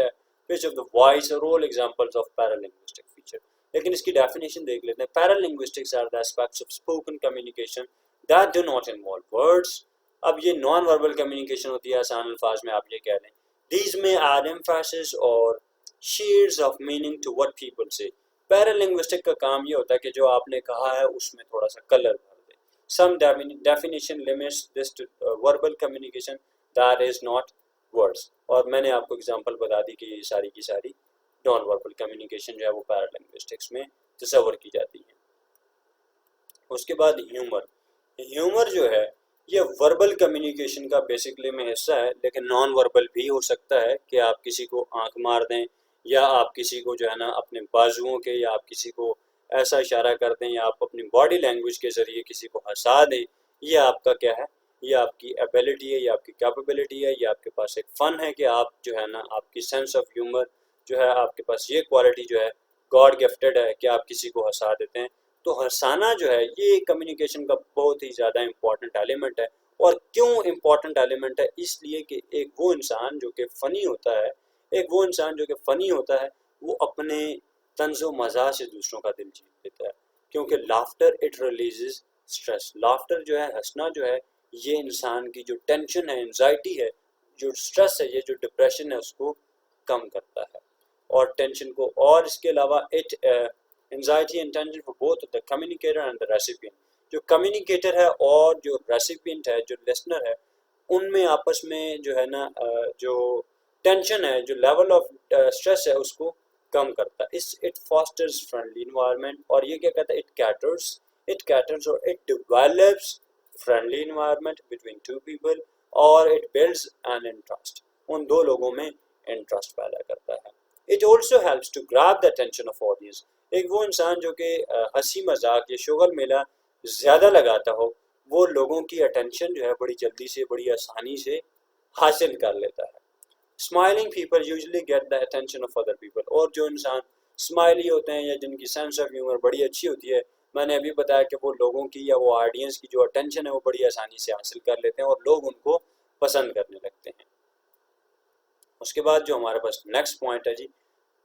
آف دا وائس، اور all examples of paralinguistic feature. لیکن اس کی ڈیفینیشن دیکھ لیتے ہیں. Paralinguistics are the aspects of spoken communication that do not involve words. اب یہ نان وربل کمیونیکیشن ہوتی ہے، آسان الفاظ میں آپ یہ کہہ لیں. These may add emphasis or shades of meaning to what people say. Paralinguistic کا کام یہ ہوتا ہے کہ جو آپ نے کہا ہے اس میں تھوڑا سا کلر بھر دے. Some definition limits this to verbal communication that is not words. اور میں نے آپ کو اگزامپل بتا دی کہ یہ ساری کی ساری نان وربل کمیونیکیشن جو ہے وہ پیرالنگوسٹکس میں تصور کی جاتی ہے. اس کے بعد ہیومر جو ہے یہ وربل کمیونیکیشن کا بیسکلی میں حصہ ہے، لیکن نان وربل بھی ہو سکتا ہے کہ آپ کسی کو آنکھ مار دیں، یا آپ کسی کو جو ہے نا اپنے بازوؤں کے، یا آپ کسی کو ایسا اشارہ کر دیں، یا آپ اپنی باڈی لینگویج کے ذریعے کسی کو ہنسا دیں. یہ آپ کا کیا ہے؟ یہ آپ کی ایبیلٹی ہے، یہ آپ کی کیپیبلٹی ہے، یہ آپ کے پاس ایک فن ہے کہ آپ جو ہے نا آپ کی سینس آف ہیومر جو ہے آپ کے پاس، یہ کوالٹی جو ہے گاڈ گفٹڈ ہے کہ آپ کسی کو ہنسا دیتے ہیں. تو ہنسانا جو ہے یہ کمیونیکیشن کا بہت ہی زیادہ امپورٹنٹ ایلیمنٹ ہے. اور کیوں امپورٹنٹ ایلیمنٹ ہے؟ اس لیے کہ ایک وہ انسان جو کہ فنی ہوتا ہے وہ اپنے طنز و مزاح سے دوسروں کا دل جیت لیتا ہے. کیونکہ laughter it releases stress. Laughter جو ہے، ہنسنا جو ہے، یہ انسان کی جو ٹینشن ہے، انزائٹی ہے، جو اسٹریس ہے یہ جو ڈپریشن ہے اس کو کم کرتا ہے اور ٹینشن کو. اور اس کے علاوہ it anxiety and tension for both the communicator and the recipient. جو کمیونیکیٹر ہے اور جو ریسیپینٹ ہے جو لسنر ہے ان میں آپس میں جو ہے نا جو ٹینشن ہے جو لیول آف اسٹریس ہے اس کو کم کرتا ہے. It fosters friendly environment. اور یہ کیا کہتا ہے اٹ کیٹرز اور it develops friendly environment between two people اور it builds an interest. ان دو لوگوں میں انٹرسٹ پیدا کرتا ہے. It also helps to grab the attention of audience. ایک وہ انسان جو کہ ہنسی مذاق یا شغل میلہ زیادہ لگاتا ہو وہ لوگوں کی اٹینشن جو ہے بڑی جلدی سے بڑی آسانی سے حاصل کر لیتا ہے. Smiling people usually get the attention of other people. اور جو انسان اسمائلی ہوتے ہیں یا جن کی سینس آف ہیومر بڑی اچھی ہوتی ہے میں نے ابھی بتایا کہ وہ لوگوں کی یا وہ آڈینس کی جو اٹینشن ہے وہ بڑی آسانی سے حاصل کر لیتے ہیں اور لوگ ان کو پسند کرنے لگتے ہیں. اس کے بعد جو ہمارے پاس نیکسٹ پوائنٹ ہے جی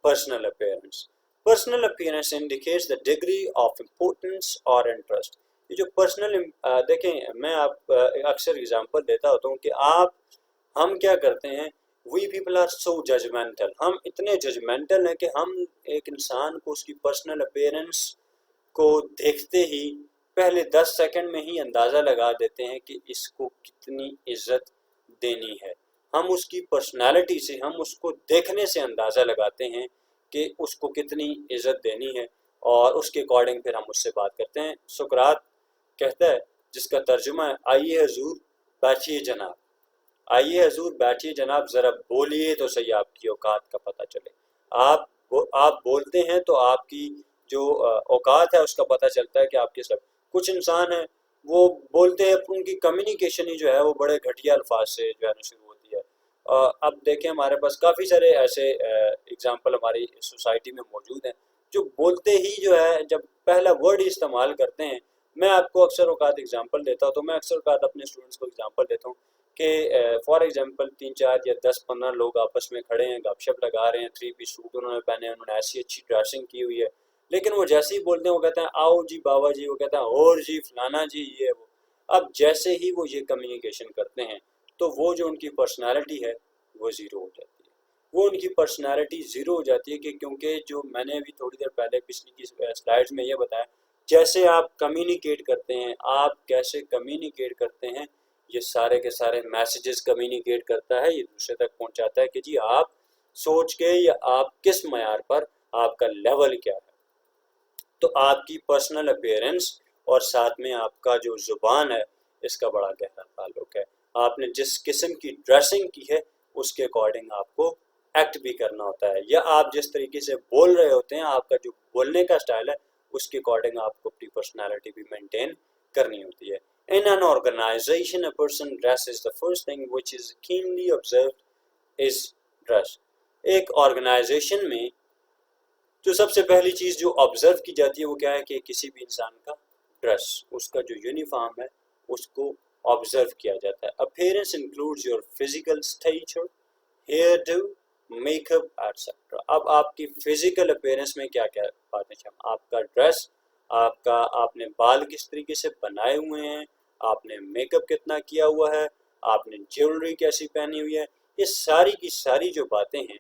personal appearance. Personal appearance indicates the degree of importance اور انٹرسٹ. یہ جو پرسنل دیکھیں میں آپ اکثر اگزامپل دیتا ہوتا ہوں کہ ہم کیا کرتے ہیں we people are so judgmental. ہم اتنے ججمنٹل ہیں کہ ہم ایک انسان کو اس کی پرسنل اپیئرنس کو دیکھتے ہی پہلے 10 سیکنڈ میں ہی اندازہ لگا دیتے ہیں کہ اس کو کتنی عزت دینی ہے. ہم اس کی پرسنالٹی سے ہم اس کو دیکھنے سے اندازہ لگاتے ہیں کہ اس کو کتنی عزت دینی ہے اور اس کے اکارڈنگ پھر ہم اس سے بات کرتے ہیں. سقراط کہتا ہے جس کا ترجمہ ہے آئیے حضور بیٹھیے جناب, آئیے حضور بیٹھیے جناب ذرا بولیے تو صحیح آپ کی اوقات کا پتہ چلے. آپ بولتے ہیں تو آپ کی جو اوقات ہے اس کا پتہ چلتا ہے کہ آپ کے سب. کچھ انسان ہیں وہ بولتے ہیں ان کی کمیونیکیشن ہی جو ہے وہ بڑے گھٹیا الفاظ سے جو ہے نا شروع ہوتی ہے. اب دیکھیں ہمارے پاس کافی سارے ایسے اگزامپل ہماری سوسائٹی میں موجود ہیں جو بولتے ہی جو ہے جب پہلا ورڈ ہی استعمال کرتے ہیں. میں آپ کو اکثر اوقات اگزامپل دیتا ہوں تو میں اکثر اوقات اپنے اسٹوڈنٹس کو اگزامپل دیتا ہوں کہ فار ایگزامپل 3-4 یا 10-15 لوگ آپس میں کھڑے ہیں گپ شپ لگا رہے ہیں, 3 پیس سوٹ انہوں نے پہنے ہیں, انہوں نے ایسی اچھی ڈریسنگ کی ہوئی ہے, لیکن وہ جیسے ہی بولتے ہیں وہ کہتے ہیں آؤ جی بابا جی, وہ کہتے ہیں اور جی فلانا جی یہ وہ. اب جیسے ہی وہ یہ کمیونیکیشن کرتے ہیں تو وہ جو ان کی پرسنالٹی ہے وہ زیرو ہو جاتی ہے. وہ ان کی پرسنالٹی زیرو ہو جاتی ہے کہ کیونکہ جو میں نے ابھی تھوڑی دیر پہلے پچھلی کی سلائڈز میں یہ بتایا جیسے آپ کمیونیکیٹ کرتے ہیں, آپ کیسے کمیونیکیٹ کرتے ہیں, یہ سارے کے سارے میسیجز کمیونیکیٹ کرتا ہے, یہ دوسرے تک پہنچاتا ہے کہ جی آپ سوچ کے یا آپ کس معیار پر آپ کا لیول کیا ہے. تو آپ کی پرسنل اپیئرنس اور ساتھ میں آپ کا جو زبان ہے اس کا بڑا گہرا تعلق ہے. آپ نے جس قسم کی ڈریسنگ کی ہے اس کے اکارڈنگ آپ کو ایکٹ بھی کرنا ہوتا ہے, یا آپ جس طریقے سے بول رہے ہوتے ہیں آپ کا جو بولنے کا اسٹائل ہے اس کے اکارڈنگ آپ کو اپنی پرسنالٹی بھی مینٹین کرنی ہوتی ہے. In an organization, a person dresses. The first thing which is keenly observed is dress. ایک آرگنائزیشن میں جو سب سے پہلی چیز جو آبزرو کی جاتی ہے وہ کیا ہے کہ کسی بھی انسان کا ڈریس, اس کا جو یونیفارم ہے اس کو آبزرو کیا جاتا ہے. Appearance includes your physical stature, hairdo, makeup etcetera. اب آپ کی فزیکل اپیئرنس میں کیا کیا باتیں ہیں, آپ کا ڈریس, آپ نے بال کس طریقے سے بنائے ہوئے ہیں, آپ نے میک اپ کتنا کیا ہوا ہے, آپ نے جیولری کیسی پہنی ہوئی ہے, یہ ساری کی ساری جو باتیں ہیں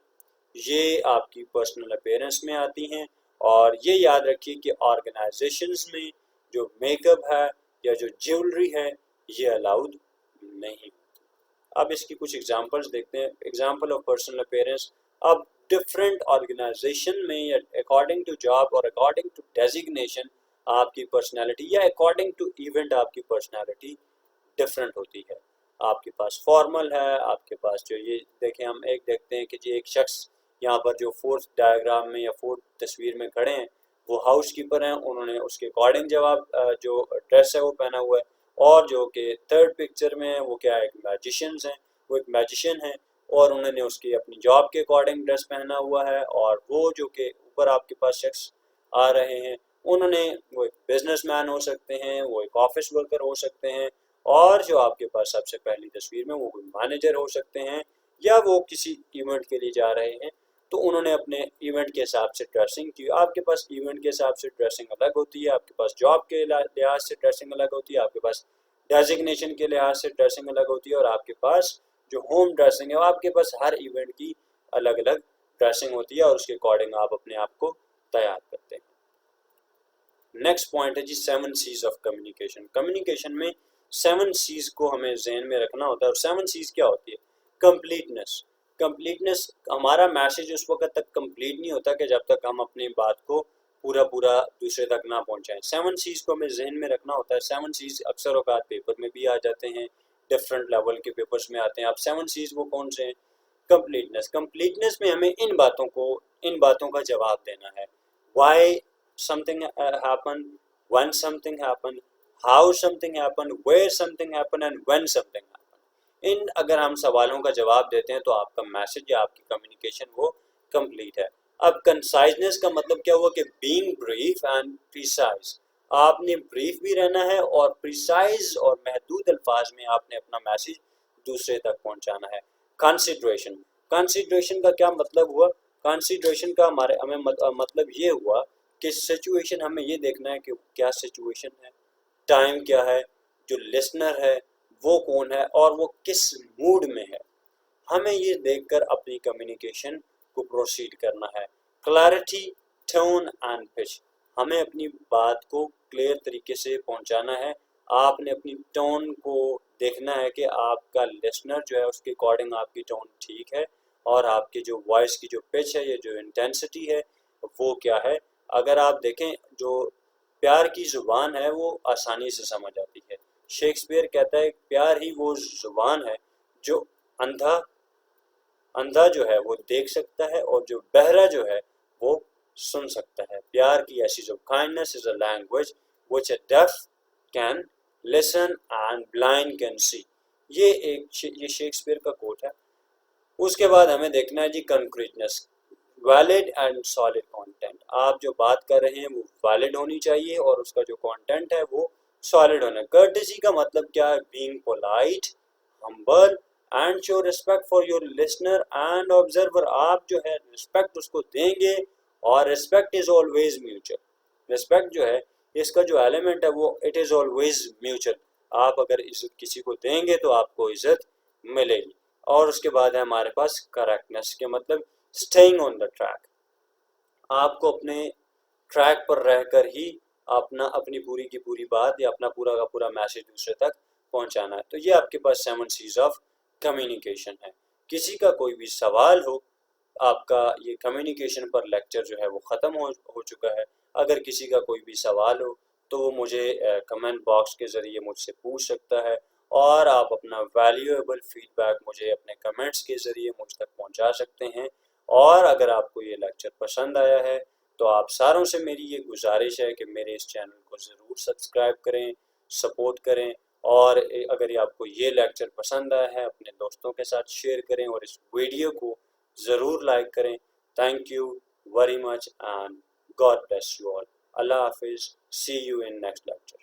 یہ آپ کی پرسنل اپیئرنس میں آتی ہیں. اور یہ یاد رکھیے کہ آرگنائزیشنز میں جو میک اپ ہے یا جو جیولری ہے یہ الاؤڈ نہیں ہوتی. اب اس کی کچھ ایگزامپلس دیکھتے ہیں. Example of personal appearance. اب ڈفرینٹ آرگنائزیشن میں یا اکارڈنگ ٹو جاب اور اکارڈنگ ٹو ڈیزگنیشن آپ کی پرسنالٹی یا اکارڈنگ ٹو ایونٹ آپ کی پرسنالٹی ڈفرینٹ ہوتی ہے. آپ کے پاس فارمل ہے, آپ کے پاس جو یہ دیکھیں ہم ایک دیکھتے ہیں کہ جی ایک شخص یہاں پر جو 4th ڈائیگرام میں یا 4th تصویر میں کھڑے ہیں وہ ہاؤس کیپر ہیں, انہوں نے اس کے اکارڈنگ جواب جو ڈریس ہے وہ پہنا ہوا ہے. اور جو کہ 3rd پکچر میں ہے وہ کیا ہے, ایک میجیشینز ہیں, وہ ایک میجیشین ہیں اور انہوں نے اس کی اپنی جاب کے اکارڈنگ ڈریس پہنا ہوا ہے. اور وہ جو کہ اوپر آپ کے پاس شخص آ رہے ہیں انہوں نے وہ ایک بزنس مین ہو سکتے ہیں, وہ ایک آفس ورکر ہو سکتے ہیں, اور جو آپ کے پاس سب سے پہلی تصویر میں وہ کوئی مینیجر ہو سکتے ہیں, یا وہ کسی ایونٹ کے لیے جا رہے ہیں تو انہوں نے اپنے ایونٹ کے حساب سے ڈریسنگ کی. آپ کے پاس ایونٹ کے حساب سے ڈریسنگ الگ ہوتی ہے, آپ کے پاس جاب کے لحاظ سے ڈریسنگ الگ ہوتی ہے, آپ کے پاس ڈیزگنیشن کے لحاظ سے ڈریسنگ الگ ہوتی ہے, اور آپ کے پاس جو ہوم ڈریسنگ ہے وہ آپ کے پاس ہر ایونٹ کی الگ الگ ڈریسنگ ہوتی ہے اور اس کے اکارڈنگ آپ اپنے آپ کو تیار کرتے ہیں. نیکسٹ پوائنٹ ہے جی 7 C's آف کمیونیکیشن. کمیونیکیشن میں 7 C's کو ہمیں ذہن میں رکھنا ہوتا ہے. اور 7 C's کیا ہوتی ہے؟ کمپلیٹنس. کمپلیٹنس ہمارا میسیج اس وقت تک کمپلیٹ نہیں ہوتا کہ جب تک ہم اپنی بات کو پورا دوسرے تک نہ پہنچائیں. 7 C's کو ہمیں ذہن میں رکھنا ہوتا ہے. 7 C's اکثر اوقات پیپر میں بھی آ جاتے ہیں, ڈفرینٹ لیول کے پیپرز میں آتے ہیں. اب 7 C's وہ کون سے ہیں؟ کمپلیٹنس. کمپلیٹنس میں ہمیں ان باتوں کا جواب دینا ہے. Why something happen, when something happen, how something happen, where something happen and when something happen. اگر ہم سوالوں کا جواب دیتے ہیں تو آپ کا میسج یا آپ کی کمیونیکیشن وہ کمپلیٹ ہے. اب کنسائزنس کا مطلب کیا ہوا کہ being brief and precise. آپ نے بریف بھی رہنا ہے اور پریسائز اور محدود الفاظ میں آپ نے اپنا میسج دوسرے تک پہنچانا ہے. کنسیڈریشن. کنسیڈریشن کا کیا مطلب ہوا؟ کنسیڈریشن کا ہمیں مطلب یہ ہوا کہ سچویشن ہمیں یہ دیکھنا ہے کہ کیا سچویشن ہے, ٹائم کیا ہے, جو لسنر ہے وہ کون ہے اور وہ کس موڈ میں ہے. ہمیں یہ دیکھ کر اپنی کمیونیکیشن کو پروسیڈ کرنا ہے. Clarity, tone and pitch. ہمیں اپنی بات کو کلیئر طریقے سے پہنچانا ہے. آپ نے اپنی ٹون کو دیکھنا ہے کہ آپ کا لسنر جو ہے اس کے اکارڈنگ آپ کی ٹون ٹھیک ہے اور آپ کی جو وائس کی جو پچ ہے یا جو انٹینسٹی ہے وہ کیا ہے. اگر آپ دیکھیں جو پیار کی زبان ہے وہ آسانی سے سمجھ آتی ہے. شیکسپیئر کہتا ہے پیار ہی وہ زبان ہے جو اندھا جو ہے وہ دیکھ سکتا ہے اور جو بہرا جو ہے وہ سن سکتا ہے. پیار کی ایسی جو kindness is a language which a deaf can listen and blind can see. یہ شیکسپیئر کا کوٹ ہے. اس کے بعد ہمیں دیکھنا ہے جی concreteness. Valid and solid content. آپ جو بات کر رہے ہیں وہ ویلڈ ہونی چاہیے اور اس کا جو کانٹینٹ ہے وہ سالڈ ہونا. کرٹسی کا مطلب کیا ہے؟ Being polite, humble and show respect for your listener and observer. آپ جو ہے ریسپیکٹ اس کو دیں گے اور respect is always mutual. Respect جو ہے اس کا جو ایلیمنٹ ہے وہ اٹ از آلویز میوچل. آپ اگر عزت کسی کو دیں گے تو آپ کو عزت ملے گی. اور اس کے بعد ہے ہمارے پاس کریکٹنس کے مطلب اسٹیئنگ آن دا ٹریک. آپ کو اپنے ٹریک پر رہ کر ہی اپنی پوری کی پوری بات یا اپنا پورا کا پورا میسج دوسرے تک پہنچانا ہے. تو یہ آپ کے پاس 7 C's آف کمیونیکیشن ہے. کسی کا کوئی بھی سوال ہو, آپ کا یہ کمیونیکیشن پر لیکچر جو ہے وہ ختم ہو چکا ہے. اگر کسی کا کوئی بھی سوال ہو تو وہ مجھے کمنٹ باکس کے ذریعے مجھ سے پوچھ سکتا ہے اور آپ اپنا ویلیویبل فیڈ بیک مجھے اپنے کمنٹس کے ذریعے مجھ تک پہنچا سکتے ہیں. اور اگر آپ کو یہ لیکچر پسند آیا ہے تو آپ ساروں سے میری یہ گزارش ہے کہ میرے اس چینل کو ضرور سبسکرائب کریں, سپورٹ کریں, اور اگر آپ کو یہ لیکچر پسند آیا ہے اپنے دوستوں کے ساتھ شیئر کریں اور اس ویڈیو کو ضرور لائک کریں. Thank you very much and God bless you all. اللہ حافظ. See you in next lecture.